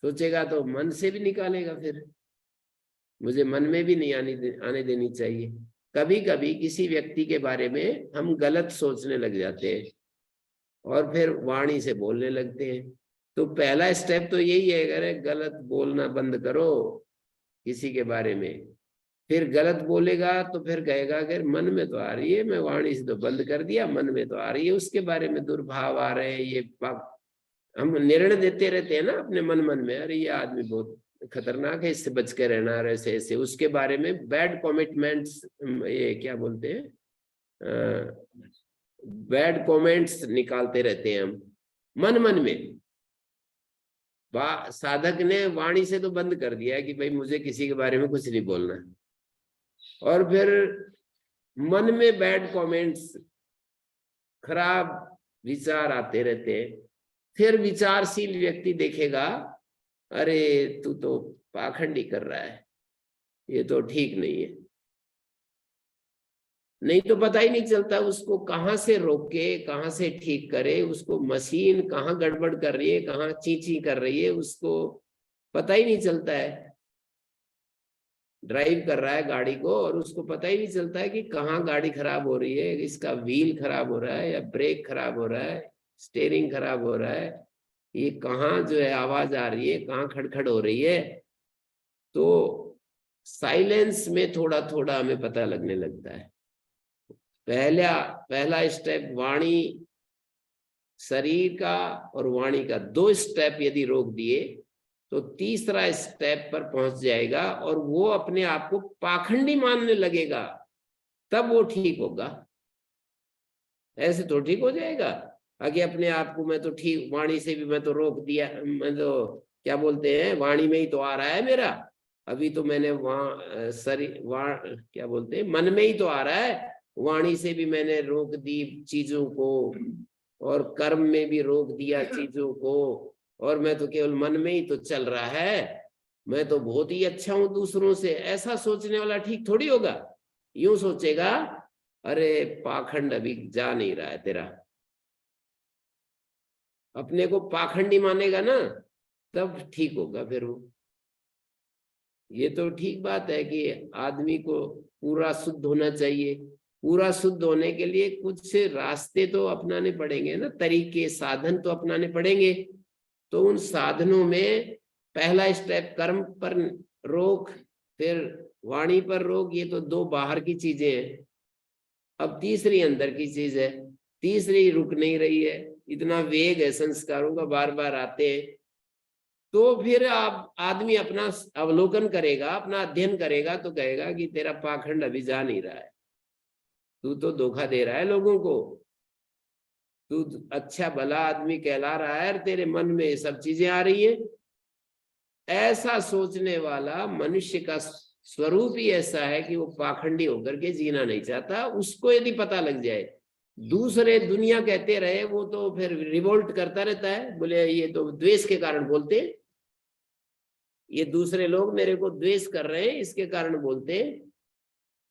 सोचेगा तो मन से भी निकालेगा। फिर मुझे मन में भी नहीं आने देनी चाहिए। कभी कभी किसी व्यक्ति के बारे में हम गलत सोचने लग जाते हैं और फिर वाणी से बोलने लगते हैं। तो पहला स्टेप तो यही है, अगर गलत बोलना बंद करो किसी के बारे में। फिर गलत बोलेगा तो फिर कहेगा अगर मन में तो आ रही है, मैं वाणी से तो बंद कर दिया, मन में तो आ रही है, उसके बारे में दुर्भाव आ रहे हैं, ये हम निर्णय देते रहते हैं ना अपने मन में, अरे ये आदमी बहुत खतरनाक है, इससे बच के रहना, और ऐसे ऐसे उसके बारे में बैड कमिटमेंट्स, ये क्या बोलते हैं, बैड कमेंट्स निकालते रहते हैं हम मन में। साधक ने वाणी से तो बंद कर दिया कि भाई मुझे किसी के बारे में कुछ नहीं बोलना, और फिर मन में बैड कमेंट्स, खराब विचार आते रहते हैं। फिर विचारशील व्यक्ति देखेगा, अरे तू तो पाखंडी कर रहा है, ये तो ठीक नहीं है। नहीं तो पता ही नहीं चलता उसको कहाँ से रोके, कहाँ से ठीक करे, उसको मशीन कहाँ गड़बड़ कर रही है, कहाँ ची कर रही है, उसको पता ही नहीं चलता है। ड्राइव कर रहा है गाड़ी को और उसको पता ही नहीं चलता है कि कहाँ गाड़ी खराब हो रही है, इसका व्हील खराब हो रहा है या ब्रेक खराब हो रहा है, स्टीयरिंग खराब हो रहा है, ये कहाँ जो है आवाज आ रही है, कहाँ खड़खड़ हो रही है। तो साइलेंस में थोड़ा थोड़ा हमें पता लगने लगता है। पहला स्टेप वाणी, शरीर का और वाणी का 2 स्टेप यदि रोक दिए तो तीसरा स्टेप पर पहुंच जाएगा और वो अपने आप को पाखंडी मानने लगेगा, तब वो ठीक होगा। ऐसे तो ठीक हो जाएगा आगे अपने आप को मैं तो ठीक, वाणी से भी मैं तो रोक दिया, मैं तो क्या बोलते हैं वाणी में ही तो आ रहा है मेरा, अभी तो मैंने वहां शरीर क्या बोलते हैं मन में ही तो आ रहा है, वाणी से भी मैंने रोक दी चीजों को और कर्म में भी रोक दिया चीजों को, और मैं तो केवल मन में ही तो चल रहा है, मैं तो बहुत ही अच्छा हूं दूसरों से। ऐसा सोचने वाला ठीक थोड़ी होगा। यूं सोचेगा, अरे पाखंड अभी जा नहीं रहा है तेरा, अपने को पाखंडी मानेगा ना, तब ठीक होगा फिर वो। ये तो ठीक बात है कि आदमी को पूरा शुद्ध होना चाहिए। पूरा शुद्ध होने के लिए कुछ रास्ते तो अपनाने पड़ेंगे ना, तरीके साधन तो अपनाने पड़ेंगे। तो उन साधनों में पहला स्टेप कर्म पर रोक, फिर वाणी पर रोक, ये तो 2 बाहर की चीजें हैं। अब तीसरी अंदर की चीज है, तीसरी रुक नहीं रही है, इतना वेग है संस्कारों का, बार बार आते हैं। तो फिर आप आदमी अपना अवलोकन करेगा, अपना अध्ययन करेगा तो कहेगा कि तेरा पाखंड अभी जा नहीं रहा है, तू तो धोखा दे रहा है लोगों को, तू अच्छा भला आदमी कहला रहा है और तेरे मन में ये सब चीजें आ रही है। ऐसा सोचने वाला मनुष्य का स्वरूप ही ऐसा है कि वो पाखंडी होकर के जीना नहीं चाहता। उसको यदि पता लग जाए, दूसरे दुनिया कहते रहे, वो तो फिर रिवोल्ट करता रहता है, बोले ये तो द्वेष के कारण बोलते, ये दूसरे लोग मेरे को द्वेष कर रहे हैं इसके कारण बोलते,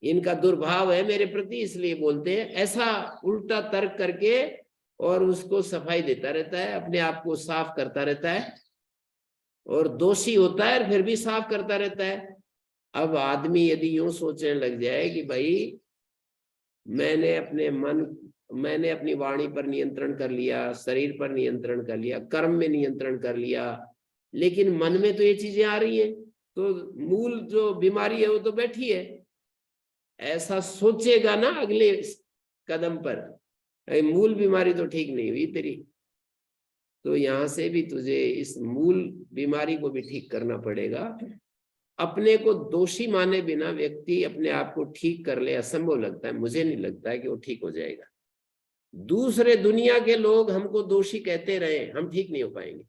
इनका दुर्भाव है मेरे प्रति इसलिए बोलते हैं। ऐसा उल्टा तर्क करके और उसको सफाई देता रहता है, अपने आप को साफ करता रहता है, और दोषी होता है फिर भी साफ करता रहता है। अब आदमी यदि यूं सोचने लग जाए कि भाई मैंने अपनी वाणी पर नियंत्रण कर लिया, शरीर पर नियंत्रण कर लिया, कर्म में नियंत्रण कर लिया, लेकिन मन में तो ये चीजें आ रही है, तो मूल जो बीमारी है वो तो बैठी है। ऐसा सोचेगा ना अगले कदम पर, मूल बीमारी तो ठीक नहीं हुई तेरी, तो यहां से भी तुझे इस मूल बीमारी को भी ठीक करना पड़ेगा। अपने को दोषी माने बिना व्यक्ति अपने आप को ठीक कर ले, असंभव लगता है, मुझे नहीं लगता है कि वो ठीक हो जाएगा। दूसरे दुनिया के लोग हमको दोषी कहते रहे, हम ठीक नहीं हो पाएंगे।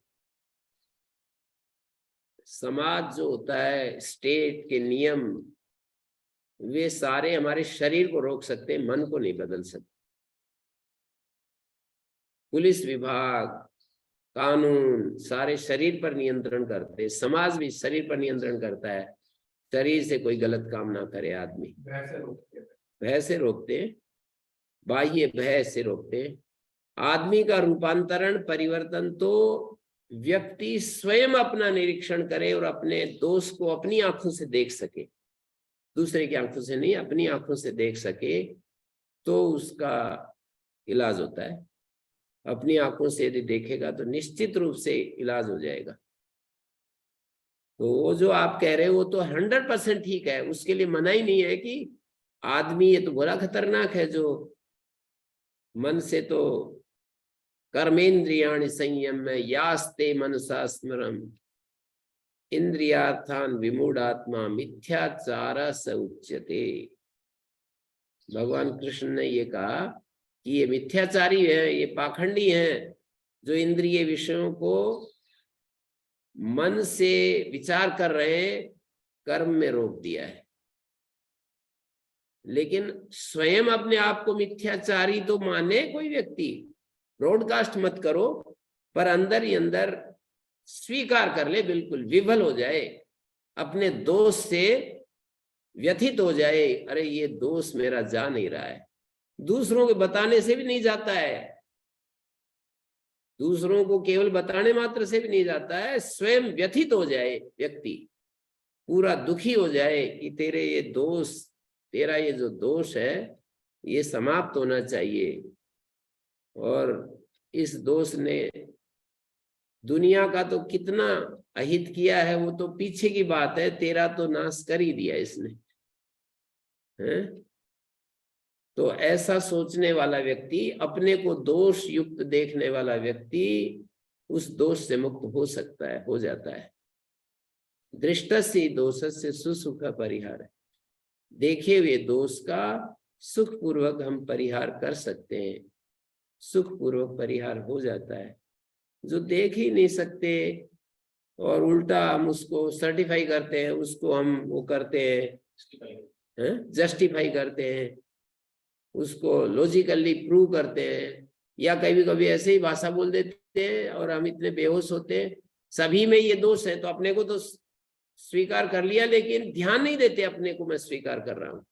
समाज जो होता है, स्टेट के नियम, वे सारे हमारे शरीर को रोक सकते हैं, मन को नहीं बदल सकते। पुलिस विभाग, कानून सारे शरीर पर नियंत्रण करते हैं, समाज भी शरीर पर नियंत्रण करता है, शरीर से कोई गलत काम ना करे आदमी। भय से रोकते हैं, बाह्य भय से रोकते हैं। आदमी का रूपांतरण परिवर्तन तो व्यक्ति स्वयं अपना निरीक्षण करे और अपने दोष को अपनी आंखों से देख सके, दूसरे की आंखों से नहीं, अपनी आंखों से देख सके, तो उसका इलाज होता है। अपनी आंखों से यदि देखेगा तो निश्चित रूप से इलाज हो जाएगा। तो वो जो आप कह रहे हो वो तो 100% ठीक है, उसके लिए मना ही नहीं है कि आदमी ये तो बड़ा खतरनाक है जो मन से तो कर्मेंद्रियाणि संयम यास्ते मनसा स्मरम इंद्रियार्थान विमूढ़ात्मा मिथ्याचार स उच्यते। भगवान कृष्ण ने ये कहा कि ये मिथ्याचारी है, ये पाखंडी है, जो इंद्रिय विषयों को मन से विचार कर रहे हैं, कर्म में रोक दिया है। लेकिन स्वयं अपने आप को मिथ्याचारी तो माने कोई व्यक्ति, ब्रॉडकास्ट मत करो, पर अंदर ही अंदर स्वीकार कर ले, बिल्कुल विफल हो जाए, अपने दोष से व्यथित हो जाए, अरे ये दोष मेरा जा नहीं रहा है। दूसरों के बताने से भी नहीं जाता है, दूसरों को केवल बताने मात्र से भी नहीं जाता है, स्वयं व्यथित हो जाए व्यक्ति, पूरा दुखी हो जाए कि तेरे ये दोष, तेरा ये जो दोष है ये समाप्त होना चाहिए, और इस दोष ने दुनिया का तो कितना अहित किया है वो तो पीछे की बात है, तेरा तो नाश कर ही दिया इसने, है? तो ऐसा सोचने वाला व्यक्ति, अपने को दोष युक्त देखने वाला व्यक्ति उस दोष से मुक्त हो सकता है, हो जाता है। दृष्टस्य दोषस्य सुसुख परिहार है, देखे हुए दोष का सुख पूर्वक हम परिहार कर सकते हैं, सुख पूर्वक परिहार हो जाता है। जो देख ही नहीं सकते और उल्टा हम उसको सर्टिफाई करते हैं, उसको हम वो करते हैं, जस्टिफाई करते हैं, उसको लॉजिकली प्रूव करते हैं, या कभी कभी ऐसे ही भाषा बोल देते हैं और हम इतने बेहोश होते हैं, सभी में ये दोष है तो अपने को तो स्वीकार कर लिया, लेकिन ध्यान नहीं देते अपने को मैं स्वीकार कर रहा हूं।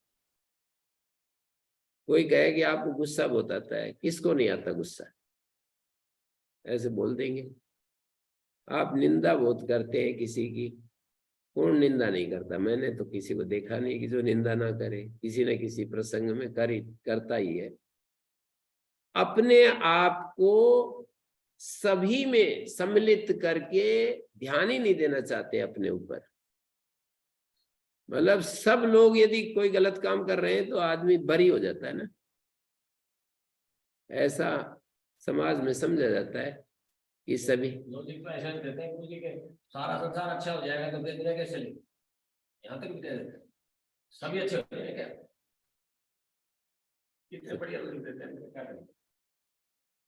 कोई कहे कि आपको गुस्सा बहुत आता है, किसको नहीं आता गुस्सा, ऐसे बोल देंगे। आप निंदा बहुत करते हैं किसी की, कौन निंदा नहीं करता? मैंने तो किसी को देखा नहीं कि जो निंदा ना करे, किसी न किसी प्रसंग में करता ही है। अपने आप को सभी में सम्मिलित करके ध्यान ही नहीं देना चाहते अपने ऊपर। मतलब सब लोग यदि कोई गलत काम कर रहे हैं तो आदमी बरी हो जाता है ना, ऐसा समाज में समझा जाता है कि सभी
लॉजिक तो ऐसा कहते हैं कुछ कि सारा संसार अच्छा हो जाएगा तो फिर दुनिया कैसे चलेगी, यहाँ तक भी कह देते हैं सभी अच्छे हो जाएंगे क्या, कितने बढ़िया लॉजिक देते हैं, क्या करें?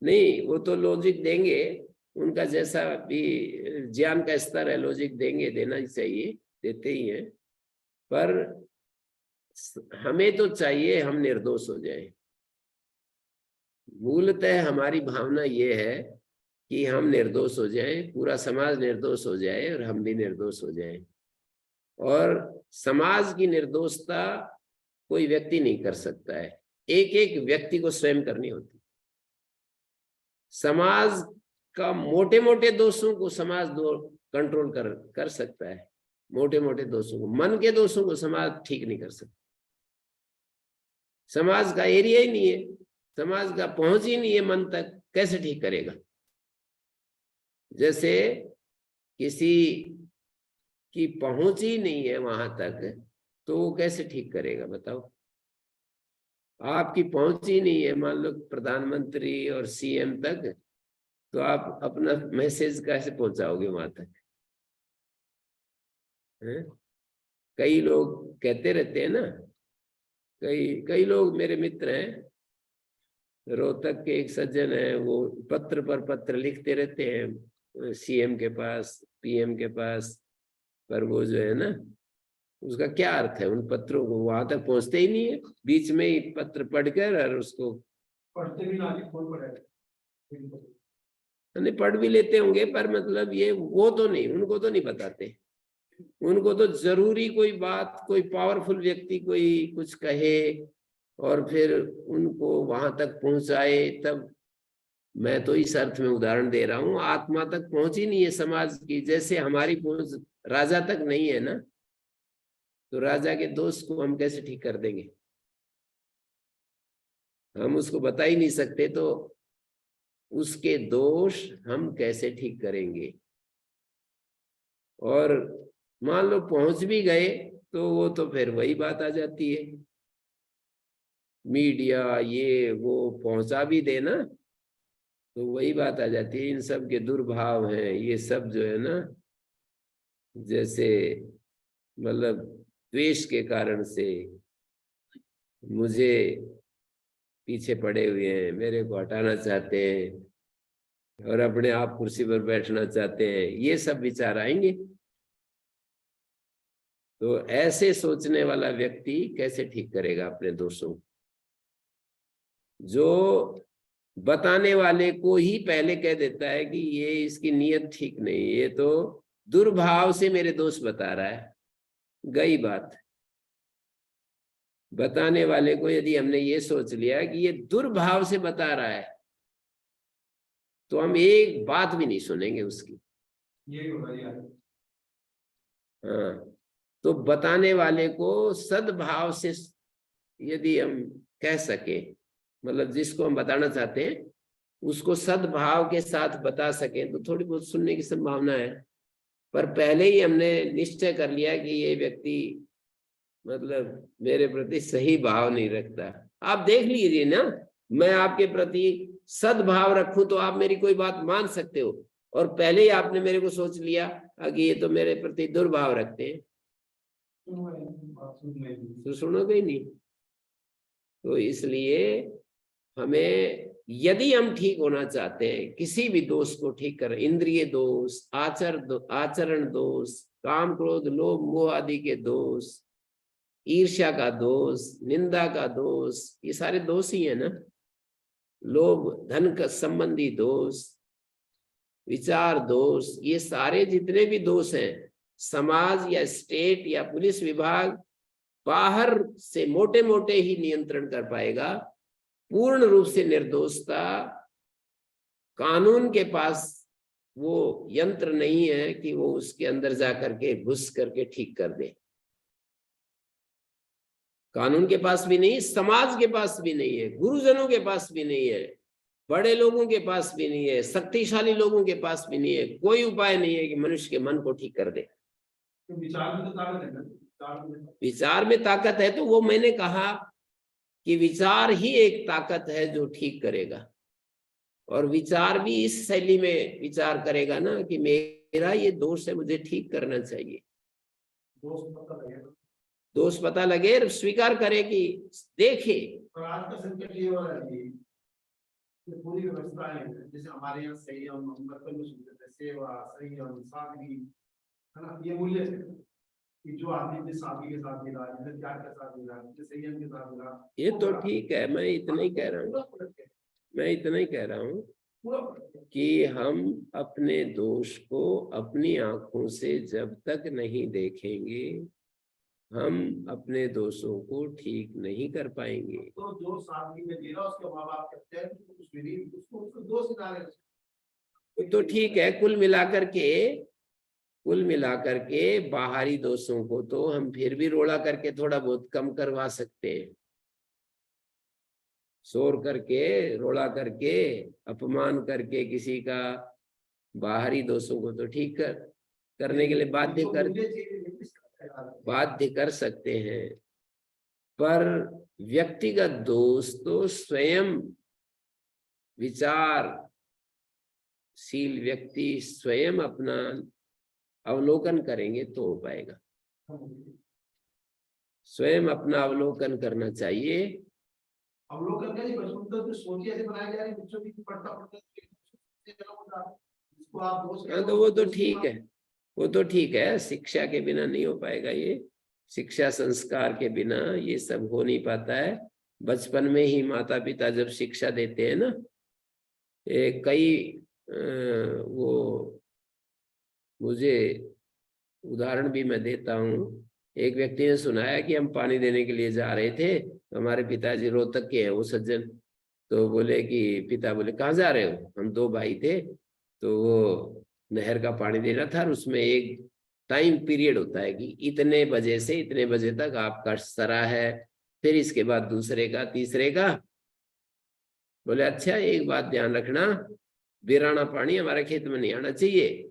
नहीं, वो तो लॉजिक देंगे, उनका जैसा भी ज्ञान का स्तर है लॉजिक देंगे, देना ही चाहिए, देते ही हैं, पर हमें तो चाहिए हम निर्दोष हो जाए। मूलतः हमारी भावना ये है कि हम निर्दोष हो जाएं, पूरा समाज निर्दोष हो जाए और हम भी निर्दोष हो जाएं। और समाज की निर्दोषता कोई व्यक्ति नहीं कर सकता है, एक एक व्यक्ति को स्वयं करनी होती। समाज का मोटे मोटे दोषों को समाज कंट्रोल कर सकता है, मोटे मोटे दोषों को, मन के दोषों को समाज ठीक नहीं कर सकता। समाज का एरिया ही नहीं है, समाज का पहुंच ही नहीं है मन तक, कैसे ठीक करेगा? जैसे किसी की पहुंच ही नहीं है वहां तक, तो वो कैसे ठीक करेगा बताओ? आपकी पहुंच ही नहीं है मान लो प्रधानमंत्री और सीएम तक, तो आप अपना मैसेज कैसे पहुंचाओगे वहां तक? कई लोग कहते रहते हैं ना, कई लोग मेरे मित्र हैं, रोहतक के एक सज्जन है, वो पत्र पर पत्र लिखते रहते हैं सीएम के पास, पीएम के पास, पर वो जो है ना, उसका क्या अर्थ है? उन पत्रों को वहां तक पहुंचते ही नहीं है, बीच में ही पत्र पढ़कर और उसको
पढ़ते भी ना, फोन पर
नहीं पढ़ भी लेते होंगे, पर मतलब ये वो तो नहीं, उनको तो नहीं बताते। उनको तो जरूरी कोई बात, कोई पावरफुल व्यक्ति कोई कुछ कहे और फिर उनको वहां तक पहुंचाए, तब मैं तो इस अर्थ में उदाहरण दे रहा हूं, आत्मा तक पहुंच ही नहीं है समाज की, जैसे हमारी पहुंच राजा तक नहीं है ना, तो राजा के दोष को हम कैसे ठीक कर देंगे? हम उसको बता ही नहीं सकते, तो उसके दोष हम कैसे ठीक करेंगे? और मान लो पहुंच भी गए तो वो तो फिर वही बात आ जाती है, मीडिया ये वो पहुंचा भी देना तो वही बात आ जाती है। इन सब के दुर्भाव हैं ये सब जो है ना, जैसे मतलब द्वेष के कारण से मुझे पीछे पड़े हुए हैं, मेरे को हटाना चाहते हैं और अपने आप कुर्सी पर बैठना चाहते हैं, ये सब विचार आएंगे। तो ऐसे सोचने वाला व्यक्ति कैसे ठीक करेगा अपने दोषों? जो बताने वाले को ही पहले कह देता है कि ये इसकी नीयत ठीक नहीं, ये तो दुर्भाव से मेरे दोस्त बता रहा है, गई बात। बताने वाले को यदि हमने ये सोच लिया कि ये दुर्भाव से बता रहा है, तो हम एक बात भी नहीं सुनेंगे उसकी।
ये होगा।
हाँ, तो बताने वाले को सद्भाव से यदि हम कह सके, मतलब जिसको हम बताना चाहते हैं उसको सद्भाव के साथ बता सकें, तो थोड़ी बहुत सुनने की संभावना है। पर पहले ही हमने निश्चय कर लिया कि ये व्यक्ति मतलब मेरे प्रति सही भाव नहीं रखता। आप देख लीजिए ना, मैं आपके प्रति सद्भाव रखूं तो आप मेरी कोई बात मान सकते हो, और पहले ही आपने मेरे को सोच लिया कि ये तो मेरे प्रति दुर्भाव रखते हैं, तो सुनोगे ही नहीं। तो इसलिए हमें यदि हम ठीक होना चाहते हैं, किसी भी दोष को ठीक कर, इंद्रिय दोष, आचरण दोष, काम क्रोध लोभ मोह आदि के दोष, ईर्ष्या का दोष, निंदा का दोष, ये सारे दोष ही है ना। लोभ धन का संबंधी दोष, विचार दोष, ये सारे जितने भी दोष हैं, समाज या स्टेट या पुलिस विभाग बाहर से मोटे मोटे ही नियंत्रण कर पाएगा। पूर्ण रूप से निर्दोषता कानून के पास वो यंत्र नहीं है कि वो उसके अंदर जाकर के घुस करके ठीक कर दे। कानून के पास भी नहीं, समाज के पास भी नहीं है, गुरुजनों के पास भी नहीं है, बड़े लोगों के पास भी नहीं है, शक्तिशाली लोगों के पास भी नहीं है। कोई उपाय नहीं है कि मनुष्य के मन को ठीक कर दे।
विचार में तो ताकत है ना,
विचार में ताकत है, तो वो मैंने कहा कि विचार ही एक ताकत है जो ठीक करेगा। और विचार भी इस शैली में विचार करेगा ना कि मेरा ये दोष है, मुझे ठीक करना चाहिए। दोष पता लगे, स्वीकार करे कि देखे।
और आज का संकट ये वाला है कि पूरी व्यवस्था है, जैसे हमारे यहाँ संयम, हम बचपन में सुनते थे सेवा, संयम, सादगी, है ना, ये मूल्य है कि जो आदमी जिस सादगी के साथ मिला, जिस त्याग के साथ मिला, जिस संयम के साथ मिला,
ये तो ठीक है। मैं इतना ही कह रहा हूँ, मैं इतना ही कह रहा हूँ कि हम अपने दोष को अपनी आंखों से जब तक नहीं देखेंगे, हम अपने दोषों को ठीक नहीं कर पाएंगे।
तो जो सादगी में जी रहा उसके माँ बाप कहते हैं कुछ भी नहीं, उसको दोष डाले
तो ठीक है, कुल मिलाकर के बाहरी दोषों को तो हम फिर भी रोड़ा करके थोड़ा बहुत कम करवा सकते हैं। शोर करके, रोड़ा करके, अपमान करके किसी का बाहरी दोषों को तो ठीक करने के लिए बाध्य कर सकते हैं। पर व्यक्तिगत दोष तो स्वयं विचारशील व्यक्ति स्वयं अपना अवलोकन करेंगे तो हो पाएगा। स्वयं अपना अवलोकन करना चाहिए।
अवलोकन का ही बचपन तो सोचिए ऐसे बनाया जा रही है, बच्चों की पढ़ता इसको आप दोष।
हाँ, तो वो तो ठीक है, वो तो ठीक है। शिक्षा के बिना नहीं हो पाएगा ये, शिक्षा संस्कार के बिना ये सब हो नहीं पाता है। बचपन में ही माता पिता जब शिक्षा देते हैं ना, कई वो मुझे उदाहरण भी मैं देता हूँ। एक व्यक्ति ने सुनाया कि हम पानी देने के लिए जा रहे थे, हमारे पिताजी रोहतक के हैं वो सज्जन, तो बोले कि पिता बोले कहाँ जा रहे हो? हम 2 भाई थे, तो वो नहर का पानी देना था और उसमें एक टाइम पीरियड होता है कि इतने बजे से इतने बजे तक आपका सरा है, फिर इसके बाद दूसरे का, तीसरे का। बोले अच्छा, एक बात ध्यान रखना, बिराना पानी हमारे खेत में नहीं आना चाहिए।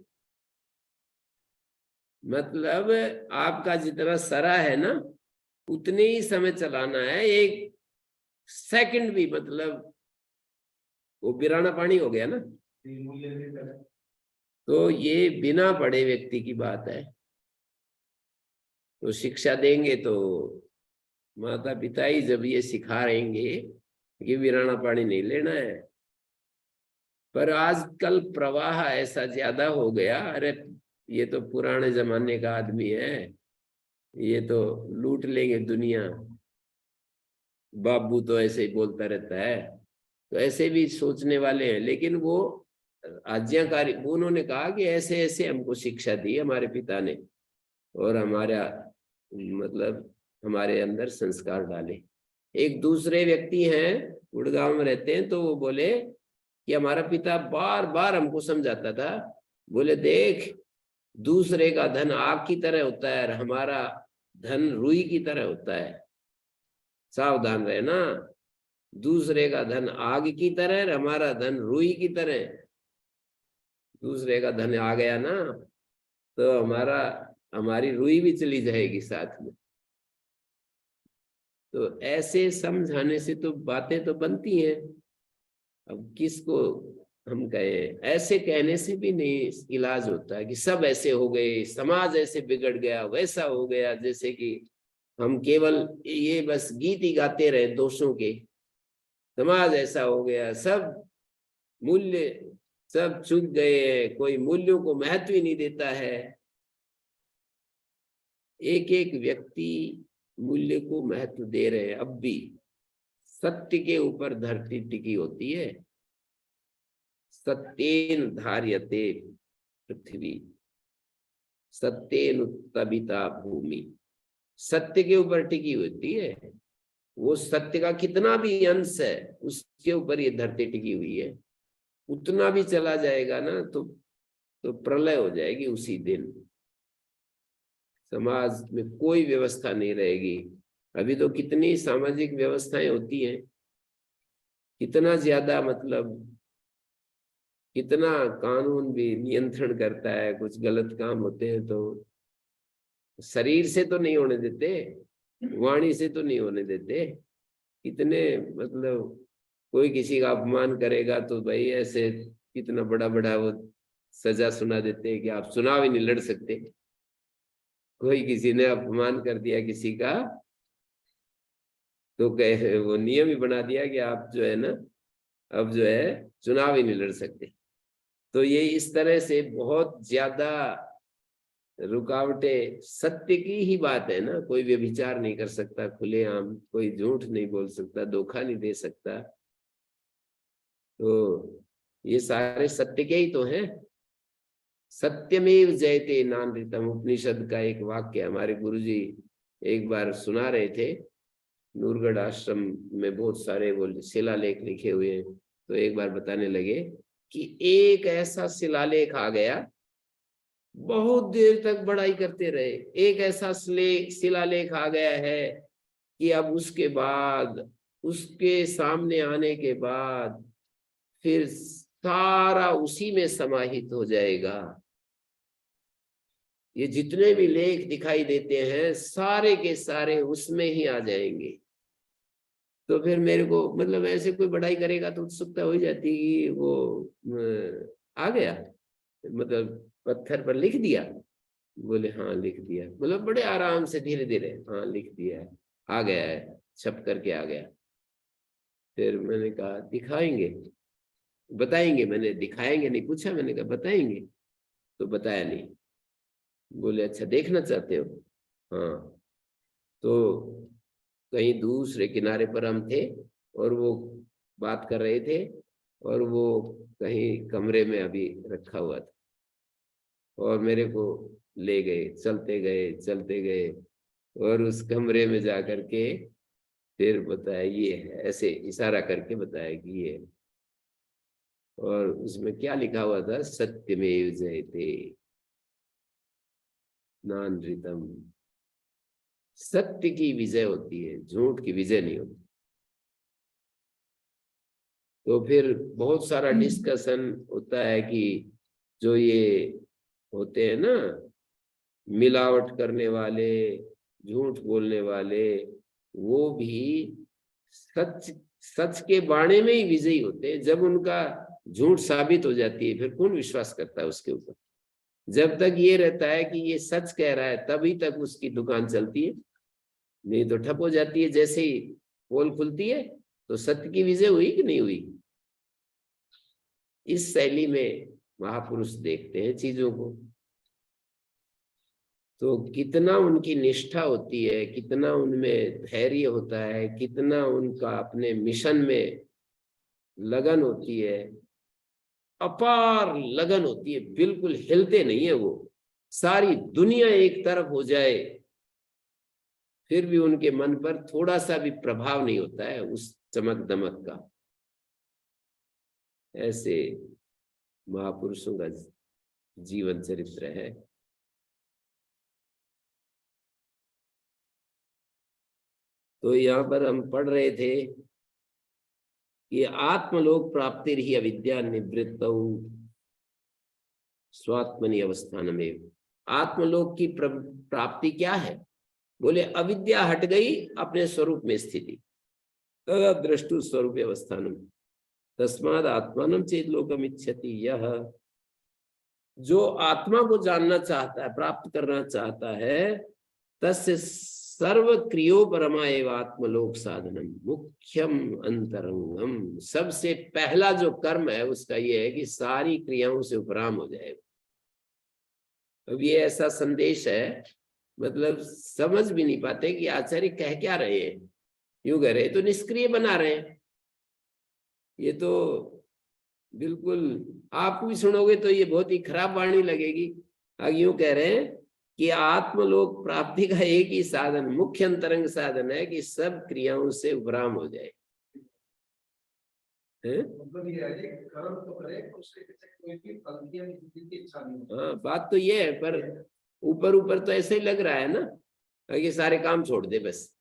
मतलब आपका जितना सरा है ना, उतने ही समय चलाना है, 1 सेकंड भी, मतलब वो बिराना पानी हो गया ना। तो ये बिना पढ़े व्यक्ति की बात है। तो शिक्षा देंगे तो माता पिता ही जब ये सिखा रहेंगे कि बिराना पानी नहीं लेना है। पर आजकल प्रवाह ऐसा ज्यादा हो गया, अरे ये तो पुराने जमाने का आदमी है, ये तो लूट लेंगे दुनिया, बाबू तो ऐसे ही बोलता रहता है। तो ऐसे भी सोचने वाले हैं, लेकिन वो आज्ञाकारी, उन्होंने कहा कि ऐसे ऐसे हमको शिक्षा दी हमारे पिता ने, और हमारा मतलब हमारे अंदर संस्कार डाले। एक दूसरे व्यक्ति हैं, गुड़गांव में रहते हैं, तो वो बोले कि हमारा पिता बार बार हमको समझाता था, बोले देख, दूसरे का धन आग की तरह होता है और हमारा धन रुई की तरह होता है, सावधान रहना। दूसरे का धन आग की तरह और हमारा धन रुई की तरह। दूसरे का धन आ गया ना, तो हमारी रुई भी चली जाएगी साथ में। तो ऐसे समझाने से तो बातें तो बनती हैं। अब किसको हम कहें? ऐसे कहने से भी नहीं इलाज होता है कि सब ऐसे हो गए, समाज ऐसे बिगड़ गया, वैसा हो गया, जैसे कि हम केवल ये बस गीत ही गाते रहे दोषों के। समाज ऐसा हो गया, सब मूल्य सब चूक गए, कोई मूल्यों को महत्व ही नहीं देता है। एक एक व्यक्ति मूल्य को महत्व दे रहे हैं। अब भी सत्य के ऊपर धरती टिकी होती है। सत्येन धार्यते पृथ्वी, सत्येन उत्तबिता भूमि। सत्य के ऊपर टिकी होती है। वो सत्य का कितना भी अंश है, उसके ऊपर ये धरती टिकी हुई है। उतना भी चला जाएगा ना तो प्रलय हो जाएगी उसी दिन। समाज में कोई व्यवस्था नहीं रहेगी। अभी तो कितनी सामाजिक व्यवस्थाएं होती हैं, कितना ज्यादा, मतलब कितना कानून भी नियंत्रण करता है। कुछ गलत काम होते हैं तो शरीर से तो नहीं होने देते, वाणी से तो नहीं होने देते। कितने, मतलब कोई किसी का अपमान करेगा तो भाई ऐसे कितना बड़ा बड़ा वो सजा सुना देते हैं कि आप चुनाव ही नहीं लड़ सकते। कोई किसी ने अपमान कर दिया किसी का, तो कहे वो नियम ही बना दिया कि आप जो है ना, अब जो है चुनाव ही नहीं लड़ सकते। तो ये इस तरह से बहुत ज्यादा रुकावटें, सत्य की ही बात है ना। कोई व्यभिचार नहीं कर सकता खुलेआम, कोई झूठ नहीं बोल सकता, धोखा नहीं दे सकता। तो ये सारे सत्य के ही तो हैं। सत्यमेव जयते नानृतम, उपनिषद का एक वाक्य हमारे गुरुजी एक बार सुना रहे थे। नूरगढ़ आश्रम में बहुत सारे वो शिलालेख लिखे हुए हैं, तो एक बार बताने लगे कि एक ऐसा शिलालेख आ गया, बहुत देर तक बड़ाई करते रहे। एक ऐसा शिलालेख आ गया है कि अब उसके बाद, उसके सामने आने के बाद फिर सारा उसी में समाहित हो जाएगा। ये जितने भी लेख दिखाई देते हैं सारे के सारे उसमें ही आ जाएंगे। तो फिर मेरे को, मतलब ऐसे कोई बढ़ाई करेगा तो उत्सुकता हो जाती कि वो आ गया, मतलब पत्थर पर लिख दिया। बोले हाँ लिख दिया, मतलब बड़े आराम से धीरे धीरे, हाँ लिख दिया है, आ गया है, छप करके आ गया। फिर मैंने कहा दिखाएंगे, बताएंगे। मैंने दिखाएंगे नहीं पूछा, मैंने कहा बताएंगे, तो बताया नहीं। बोले अच्छा देखना चाहते हो? हाँ। तो कहीं दूसरे किनारे पर हम थे और वो बात कर रहे थे, और वो कहीं कमरे में अभी रखा हुआ था, और मेरे को ले गए, चलते गए चलते गए, और उस कमरे में जाकर के फिर बताया ये है, ऐसे इशारा करके बताया कि ये है। और उसमें क्या लिखा हुआ था, सत्यमेव जयते नानृतम। सत्य की विजय होती है, झूठ की विजय नहीं होती। तो फिर बहुत सारा डिस्कशन होता है कि जो ये होते हैं ना मिलावट करने वाले, झूठ बोलने वाले, वो भी सच सच के बाणे में ही विजयी होते हैं। जब उनका झूठ साबित हो जाती है फिर कौन विश्वास करता है उसके ऊपर। जब तक ये रहता है कि ये सच कह रहा है तभी तक उसकी दुकान चलती है, नहीं तो ठप हो जाती है। जैसे ही पोल खुलती है तो सत्य की विजय हुई कि नहीं हुई। इस शैली में महापुरुष देखते हैं चीजों को। तो कितना उनकी निष्ठा होती है, कितना उनमें धैर्य होता है, कितना उनका अपने मिशन में लगन होती है, अपार लगन होती है, बिल्कुल हिलते नहीं है वो। सारी दुनिया एक तरफ हो जाए फिर भी उनके मन पर थोड़ा सा भी प्रभाव नहीं होता है उस चमक दमक का। ऐसे महापुरुषों का जीवन चरित्र है। तो यहाँ पर हम पढ़ रहे थे कि आत्मलोक प्राप्ति ही अविद्या निवृत्त स्वात्मनि अवस्थान में। आत्मलोक की प्राप्ति क्या है, बोले अविद्या हट गई, अपने स्वरूप में स्थिति, तदा दृष्टु स्वरूप अवस्थानम तस्माद आत्मानम चेत लोकम इच्छति। यह जो आत्मा को जानना चाहता है, प्राप्त करना चाहता है, तस्य सर्व क्रियो परमा एव आत्मलोक साधनम मुख्यम अंतरंगम। सबसे पहला जो कर्म है उसका ये है कि सारी क्रियाओं से उपराम हो जाएगा। अब ये ऐसा संदेश है, मतलब समझ भी नहीं पाते कि आचार्य कह क्या रहे हैं। यूं कह रहे तो निष्क्रिय बना रहे हैं, ये तो बिल्कुल आप भी सुनोगे तो ये बहुत ही खराब वाणी लगेगी। यूं कह रहे हैं कि आत्मलोक प्राप्ति का एक ही साधन, मुख्य अंतरंग साधन है कि सब क्रियाओं से उपराम हो जाए।
मतलब ये है कि कर्म तो करे, उसके पीछे कोई भी फल की इच्छा नहीं।
हाँ, बात तो ये है, पर ऊपर ऊपर तो ऐसे ही लग रहा है ना कि सारे काम छोड़ दे, बस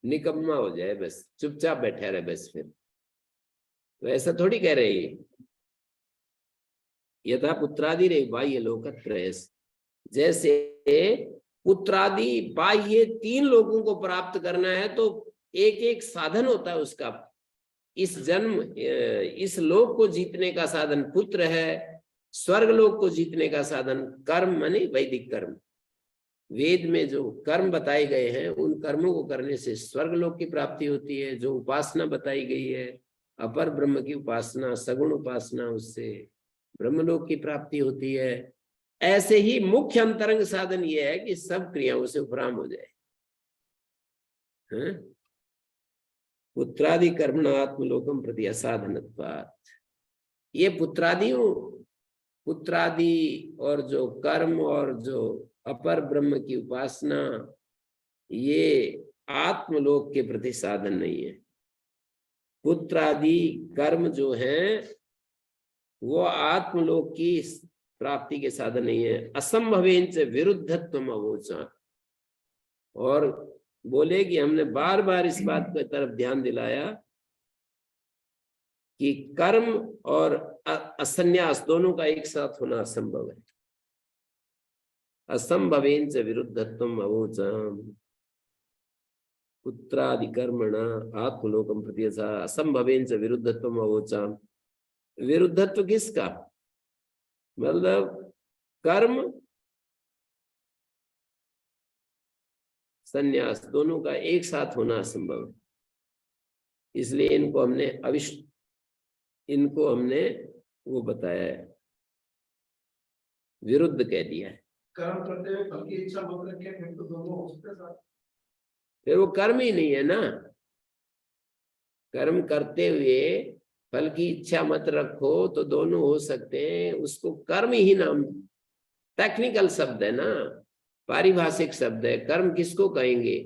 निकम्मा हो जाए, बस चुपचाप बैठा रहे बस। फिर तो ऐसा थोड़ी कह रहे हैं। यथा पुत्रादि रे बाह्य लोकत्रयस्, जैसे पुत्रादि बाह्य 3 लोगों को प्राप्त करना है तो एक एक साधन होता है उसका। इस जन्म इस लोक को जीतने का साधन पुत्र है, स्वर्ग लोक को जीतने का साधन कर्म माने वैदिक कर्म। वेद में जो कर्म बताए गए हैं उन कर्मों को करने से स्वर्ग लोक की प्राप्ति होती है। जो उपासना बताई गई है अपर ब्रह्म की उपासना, सगुण उपासना, उससे ब्रह्मलोक की प्राप्ति होती है। ऐसे ही मुख्य अंतरंग साधन यह है कि सब क्रियाओं से उपराम हो जाए। पुत्रादि कर्मण आत्मलोकम प्रति असाधनत्वात्। ये पुत्रादि और जो कर्म और जो अपर ब्रह्म की उपासना, ये आत्मलोक के प्रति साधन नहीं है। पुत्रादि कर्म जो हैं वो आत्मलोक की प्राप्ति के साधन नहीं है। असंभवेन विरुद्धत्वम अवोचा। और बोले कि हमने बार बार इस बात की तरफ ध्यान दिलाया कि कर्म और असन्यास दोनों का एक साथ होना असंभव है। असंभवेन विरुद्धत्वम अवोचम। पुत्रादि कर्मण आत्मलोकम प्रति असंभवेन विरुद्धत्वम अवोचम। विरुद्धत्व किसका, मतलब कर्म संन्यास दोनों का एक साथ होना असंभव है। इसलिए इनको हमने वो बताया है, विरुद्ध कह दिया है।
कर्म करते हुए फल की इच्छा मत रखिए, फिर तो दोनों हो सकते हैं।
फिर वो कर्म ही नहीं है ना। कर्म करते हुए फल की इच्छा मत रखो तो दोनों हो सकते हैं, उसको कर्म ही नाम, टेक्निकल शब्द है ना, पारिभाषिक शब्द है। कर्म किसको कहेंगे,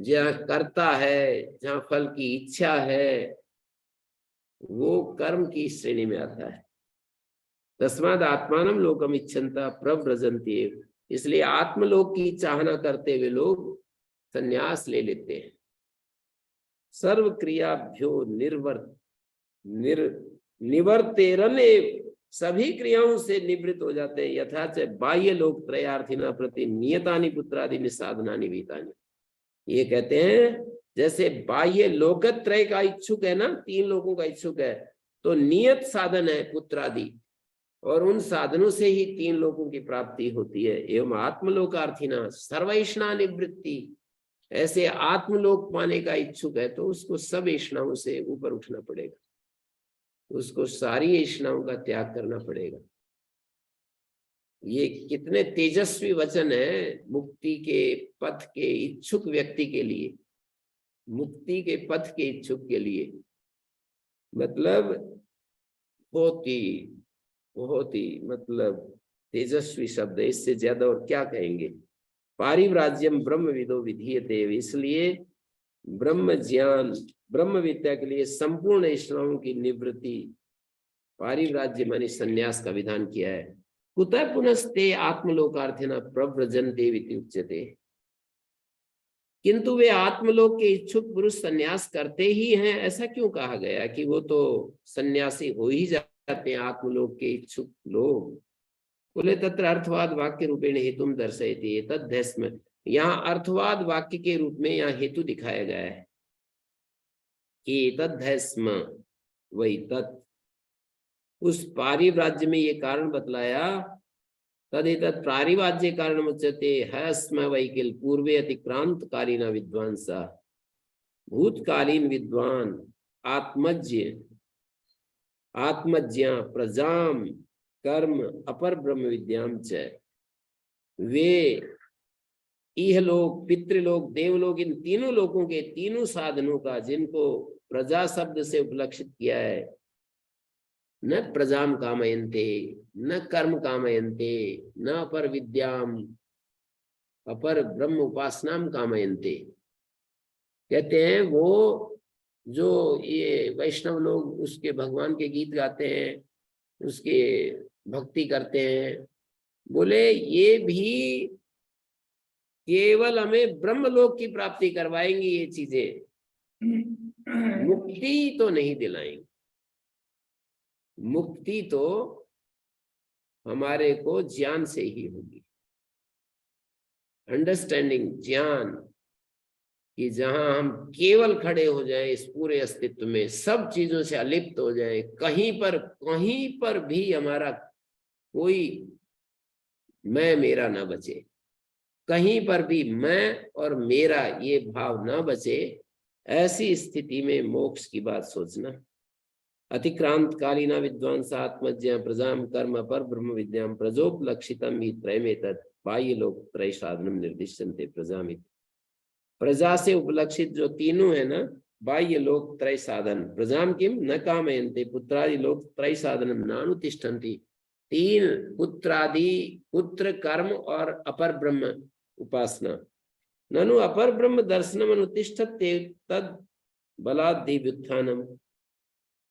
जहाँ करता है, जहाँ फल की इच्छा है, वो कर्म की श्रेणी में आता है। तस्माद आत्मानम लोकम इच्छन्ता प्रव्रजन्ति। इसलिए आत्मलोक की चाहना करते हुए लोग संन्यास ले लेते हैं। सर्व क्रियाभ्यो निवर्तेरने, सभी क्रियाओं से निवृत्त हो जाते हैं। यथा च बाह्य लोक त्रयार्थिना प्रति नियतानि पुत्रादि निसाधनानि विहितानि। ये कहते हैं जैसे बाह्य लोकत्रय का इच्छुक है ना, 3 लोगों का इच्छुक है, तो नियत साधन है पुत्रादि, और उन साधनों से ही 3 लोगों की प्राप्ति होती है। एवं आत्मलोकार्थिना सर्वैष्णा निवृत्ति, ऐसे आत्मलोक पाने का इच्छुक है तो उसको सब ऐष्णाओं से ऊपर उठना पड़ेगा, उसको सारी ऐष्णाओं का त्याग करना पड़ेगा। ये कितने तेजस्वी वचन है मुक्ति के पथ के इच्छुक व्यक्ति के लिए, मुक्ति के पथ के इच्छुक के लिए। मतलब बहुत ही मतलब तेजस्वी शब्द है, इससे ज्यादा और क्या कहेंगे। पारिव्राज्यम ब्रह्म विदो विधीयते, इसलिए ब्रह्म ज्ञान ब्रह्म विद्या के लिए संपूर्ण ऐष्णाओं की निवृत्ति, पारिव्राज्य माने संन्यास का विधान किया है। कुतः पुनस्ते आत्मलोकार्थिना प्रव्रजन्ते इति उच्यते। किंतु वे आत्मलोक के इच्छुक पुरुष संन्यास करते ही हैं, ऐसा क्यों कहा गया कि वो तो सन्यासी हो ही जाते हैं आत्मलोक के इच्छुक लोग। बोले तत्र अर्थवाद वाक्य रूपेण हेतुम दर्शयति तद्धस्म। यहाँ अर्थवाद वाक्य के रूप में यहाँ हेतु दिखाया गया है कि तद्धस्म, वही तत्, उस पारिव्राज्य में ये कारण बतलाया। तदेतत् पारिव्राज्य कारण उच्यते हस्म वैकिल पूर्वे अतिक्रांत कालीन विद्वांसा। भूतकालीन विद्वान आत्मज्ञा प्रजाम कर्म अपर ब्रह्म विद्याम च, वे इहलोक पितृलोक देवलोक इन तीनों लोकों के तीनों साधनों का, जिनको प्रजा शब्द से उपलक्षित किया है, न प्रजाम कामयन्ते न कर्म कामयन्ते न अपर विद्याम अपर ब्रह्म उपासनाम कामयन्ते। कहते हैं वो जो ये वैष्णव लोग उसके भगवान के गीत गाते हैं, उसके भक्ति करते हैं, बोले ये भी केवल हमें ब्रह्मलोक की प्राप्ति करवाएंगी, ये चीजें मुक्ति तो नहीं दिलाएंगी। मुक्ति तो हमारे को ज्ञान से ही होगी, अंडरस्टैंडिंग, ज्ञान, कि जहां हम केवल खड़े हो जाएं इस पूरे अस्तित्व में, सब चीजों से अलिप्त हो जाएं, कहीं पर भी हमारा कोई मैं मेरा ना बचे, कहीं पर भी मैं और मेरा ये भाव ना बचे, ऐसी स्थिति में मोक्ष की बात सोचना। अतिक्रांत कालीना विद्वांस आत्मज्ञा प्रजाम कर्म पर ब्रह्म विद्याम प्रजोपलक्षितम ही त्रयमेतत् बाह्य लोक त्रय साधनम निर्दिश्यन्ते प्रजामिति। प्रजा से उपलक्षित जो तीनों है ना, बाह्य लोक त्रय साधन, प्रजाम किम न कामयन्ते पुत्रादि लोक त्रय साधनम नानुतिष्ठन्ति। 3 पुत्र कर्म और अपर ब्रह्म उपासना। ननु अपर ब्रह्म दर्शनम अनुतिष्ठते तद बलात् दिव्युत्थानम।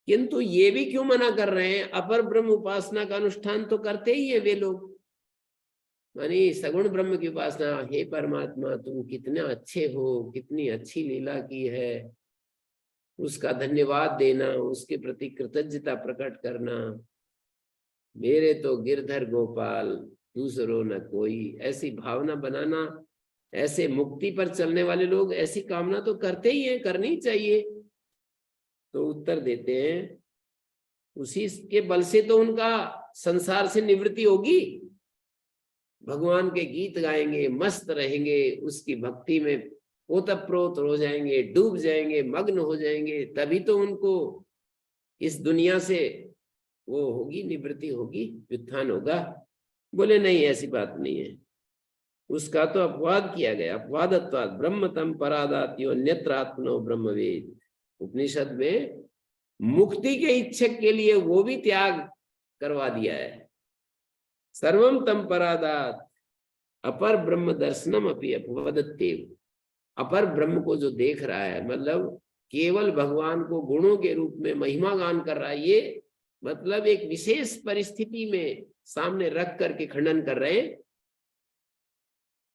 किंतु ये भी क्यों मना कर रहे हैं, अपर ब्रह्म उपासना का अनुष्ठान तो करते ही है वे लोग, मानी सगुण ब्रह्म की उपासना। हे परमात्मा तुम कितने अच्छे हो, कितनी अच्छी लीला की है, उसका धन्यवाद देना, उसके प्रति कृतज्ञता प्रकट करना। मेरे तो गिरधर गोपाल दूसरो न कोई, ऐसी भावना बनाना। ऐसे मुक्ति पर चलने वाले लोग ऐसी कामना तो करते ही हैं, करनी चाहिए। तो उत्तर देते हैं उसी के बल से तो उनका संसार से निवृत्ति होगी। भगवान के गीत गाएंगे, मस्त रहेंगे, उसकी भक्ति में ओतप्रोत हो जाएंगे, डूब जाएंगे, मग्न हो जाएंगे, तभी तो उनको इस दुनिया से वो होगी, निवृत्ति होगी, व्युत्थान होगा। बोले नहीं, ऐसी बात नहीं है, उसका तो अपवाद किया गया। अपवादत्वाद ब्रह्म तम परादात्यो अन्यत्र आत्मनो ब्रह्मवेद। उपनिषद में मुक्ति के इच्छक के लिए वो भी त्याग करवा दिया है। सर्वम तम परादात अपर ब्रह्म दर्शनम अपि अपवदत्येव। अपर ब्रह्म को जो देख रहा है, मतलब केवल भगवान को गुणों के रूप में महिमा गान कर रहा है, ये मतलब एक विशेष परिस्थिति में सामने रख करके खंडन कर रहे हैं।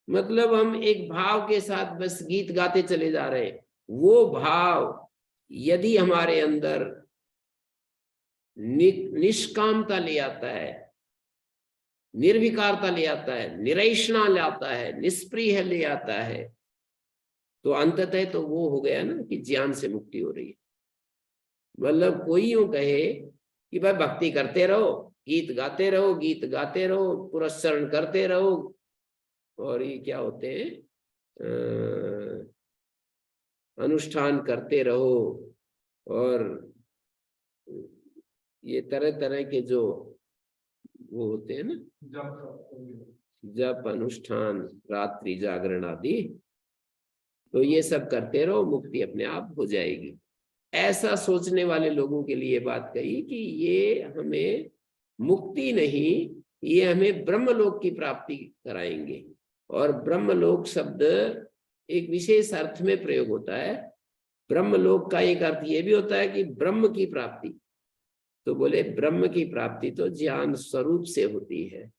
मतलब हम एक भाव के साथ बस गीत गाते चले जा रहे हैं, वो भाव यदि हमारे अंदर निष्कामता ले आता है, निर्विकारता ले आता है, निरैषणा ले आता है, निष्प्रिय ले आता है, तो अंततः तो वो हो गया ना कि ज्ञान से मुक्ति हो रही है। मतलब कोई यूं कहे कि भाई भक्ति करते रहो, गीत गाते रहो, गीत गाते रहो, पुरस्चरण करते रहो, और ये क्या होते हैं, अनुष्ठान करते रहो, और ये तरह तरह के जो वो होते हैं ना, जप, अनुष्ठान, रात्रि जागरण आदि, तो ये सब करते रहो, मुक्ति अपने आप हो जाएगी। ऐसा सोचने वाले लोगों के लिए बात कही कि ये हमें मुक्ति नहीं, ये हमें ब्रह्मलोक की प्राप्ति कराएंगे। और ब्रह्मलोक शब्द एक विशेष अर्थ में प्रयोग होता है। ब्रह्मलोक का एक अर्थ ये भी होता है कि ब्रह्म की प्राप्ति। तो बोले ब्रह्म की प्राप्ति तो ज्ञान स्वरूप से होती है।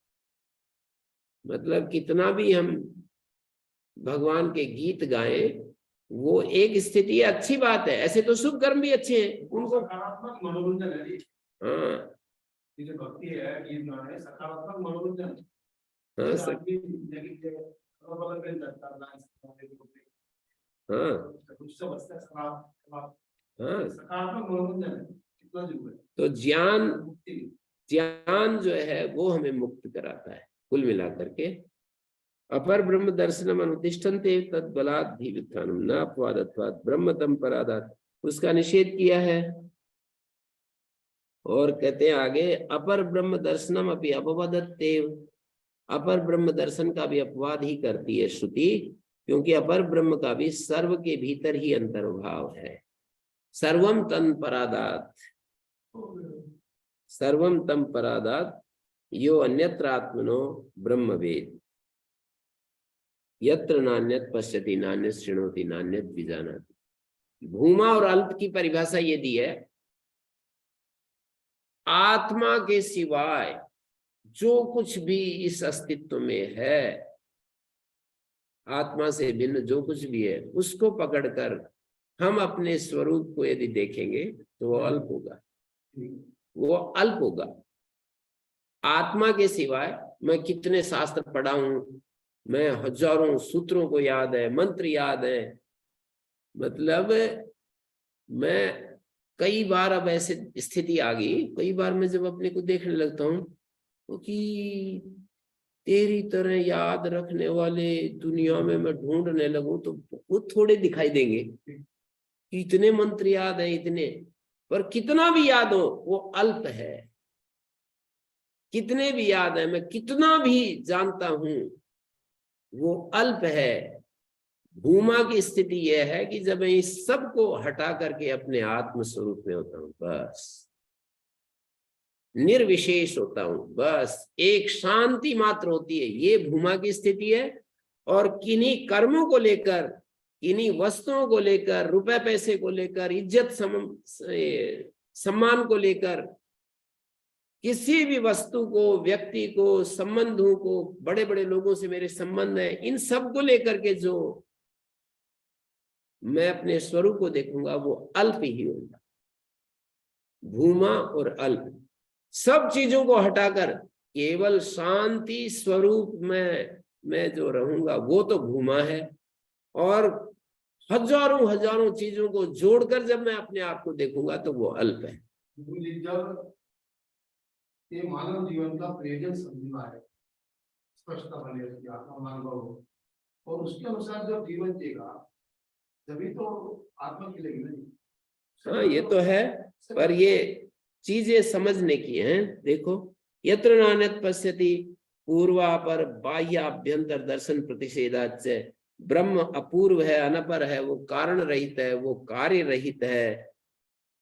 मतलब कितना भी हम भगवान के गीत गाएं, वो एक स्थिति अच्छी बात है, ऐसे तो शुभ कर्म भी अच्छे हैं, उनको
सकारात्मक मनोरंजन है जी।
हाँ,
ये जो भक्ति है, गीत गाना है, सकारात्मक मनोरंजन।
हाँ,
सकारात्मक मनोरंजन कितना जरूरी है।
तो ज्ञान जो है वो हमें मुक्त कराता है कुल मिलाकर के। अपर ब्रह्म दर्शनम अनुतिष्ठन्ते तद बलात् धीवित्थानम न अपवादत्वात् ब्रह्म तम परादात्, उसका निषेध किया है। और कहते हैं आगे, अपर ब्रह्म दर्शनम अपि अपवदत्येव, अपर ब्रह्म दर्शन का भी अपवाद ही करती है श्रुति, क्योंकि अपर ब्रह्म का भी सर्व के भीतर ही अंतर्भाव है। सर्वम तम परादात्, सर्वम तम परादात् यो अन्यत्र आत्मनो ब्रह्मवेद यत्र नान्यत पश्यति नान्यत शृणोति नान्यत विजानाति। भूमा और अल्प की परिभाषा ये दी है, आत्मा के सिवाय जो कुछ भी इस अस्तित्व में है, आत्मा से भिन्न जो कुछ भी है, उसको पकड़कर हम अपने स्वरूप को यदि देखेंगे तो वो अल्प होगा, वो अल्प होगा। आत्मा के सिवाय मैं कितने शास्त्र पढ़ा हूं, मैं हजारों सूत्रों को याद है, मंत्र याद है, मतलब मैं कई बार, अब ऐसे स्थिति आ गई, कई बार मैं जब अपने को देखने लगता हूँ तो कि तेरी तरह याद रखने वाले दुनिया में मैं ढूंढने लगूं तो बहुत थोड़े दिखाई देंगे। इतने मंत्र याद है इतने, पर कितना भी याद हो वो अल्प है। कितने भी याद है, मैं कितना भी जानता हूं वो अल्प है। भूमा की स्थिति यह है कि जब मैं इस सब को हटा करके अपने आत्म स्वरूप में होता हूं, बस निर्विशेष होता हूं, बस एक शांति मात्र होती है, ये भूमा की स्थिति है। और किन्हीं कर्मों को लेकर, किन्हीं वस्तुओं को लेकर, रुपए पैसे को लेकर, इज्जत सम्मान को लेकर, किसी भी वस्तु को, व्यक्ति को, संबंधों को, बड़े बड़े लोगों से मेरे संबंध है, इन सब को लेकर के जो मैं अपने स्वरूप को देखूंगा वो अल्प ही होगा। भूमा और अल्प, सब चीजों को हटाकर केवल शांति स्वरूप में मैं जो रहूंगा वो तो भूमा है। और हजारों हजारों चीजों को जोड़कर जब मैं अपने आप को देखूंगा तो वो अल्प है।
जब ये मानव जीवन का प्रयोजन समझना है, स्पष्टता बने उसकी, आत्मानुभव हो, और उसके अनुसार जब जीवन जिएगा तभी तो आत्मा खिलेगी ना।
हाँ, ये तो है, पर ये चीजें समझने की हैं। देखो, यत्र नान्यत पश्यति पूर्वापर बाह्याभ्यंतर दर्शन प्रतिषेधाच्च, ब्रह्म अपूर्व है, अनपर है, वो कारण रहित है, वो कार्य रहित है,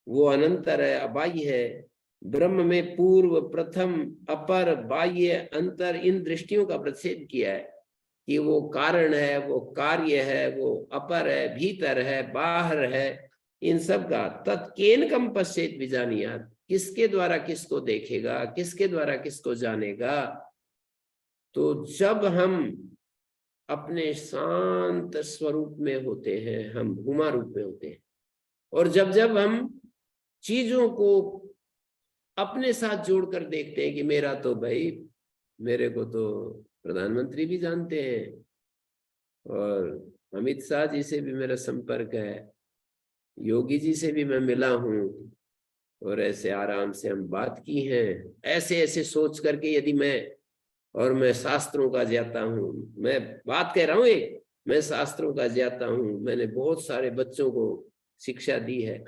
वो अनंतर है, अबाह्य है। ब्रह्म में पूर्व, प्रथम, अपर, बाह्य, अंतर, इन दृष्टियों का प्रतिषेध किया है। कि वो कारण है, वो कार्य है, वो अपर है, भीतर है, बाहर है, इन सब का तत्केन कम पश्चेत विजानियात, किसके द्वारा किसको देखेगा, किसके द्वारा किसको जानेगा। तो जब हम अपने शांत स्वरूप में होते हैं, हम भूमा रूप में होते हैं, और जब जब हम चीजों को अपने साथ जोड़कर देखते हैं कि मेरा तो भाई, मेरे को तो प्रधानमंत्री भी जानते हैं, और अमित शाह जी से भी मेरा संपर्क है, योगी जी से भी मैं मिला हूँ, और ऐसे आराम से हम बात की है, ऐसे ऐसे सोच करके यदि मैं शास्त्रों का ज्ञाता हूँ, मैं बात कह रहा हूँ, एक मैं शास्त्रों का ज्ञाता हूँ, मैंने बहुत सारे बच्चों को शिक्षा दी है,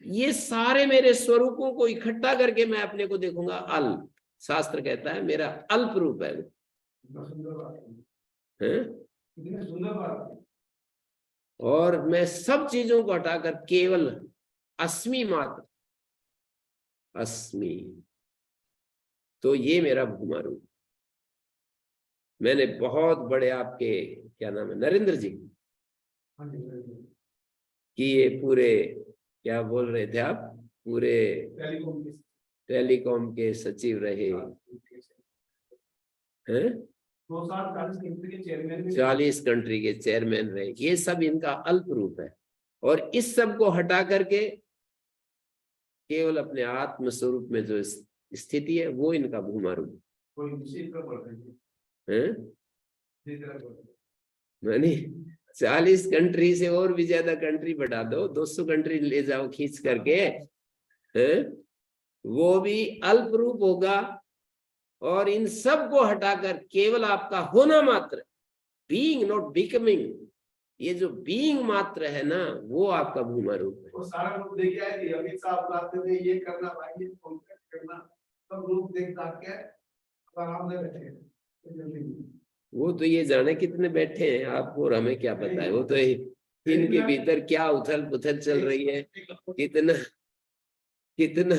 ये सारे मेरे स्वरूपों को इकट्ठा करके मैं अपने को देखूंगा अल्प। शास्त्र कहता है मेरा अल्प रूप है,
सुंदर बात।
और मैं सब चीजों को हटाकर केवल अस्मि मात्र, अस्मि। तो ये मेरा भूमा रूप। मैंने बहुत बड़े आपके क्या नाम है, नरेंद्र जी, कि ये पूरे क्या बोल रहे थे आप, पूरे टेलीकॉम के सचिव रहे हैं, 40 कंट्री के चेयरमैन रहे, ये सब इनका अल्प रूप है। और इस सब को हटा करके केवल अपने आत्म स्वरूप में जो स्थिति है वो इनका भूमा रूप है। मैंने 40 कंट्री से और भी ज्यादा कंट्री बढ़ा दो, 200 कंट्री ले जाओ खींच करके, है वो भी अल्प रूप होगा। और इन सब को हटाकर केवल आपका होना मात्र, बीइंग नॉट बिकमिंग, ये जो बीइंग मात्र है ना, वो आपका भूमा रूप है।
वो सारा रूप देख के आए थे, अमित शाह बुलाते थे, ये करना भाई, ये करना, सब रूप देख दाख के आराम से बैठे।
वो तो ये जाने कितने बैठे हैं आपको, और हमें क्या पता है, वो तो इनके भीतर क्या उथल पुथल चल रही है, कितना कितना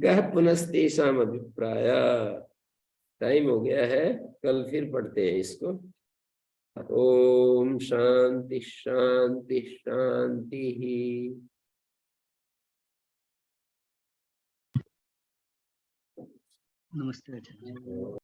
कह पुनस्तेषाम अभिप्राय। टाइम हो गया है, कल फिर पढ़ते हैं इसको। ओम शांति शांति शांति।
नमस्ते आचार्य।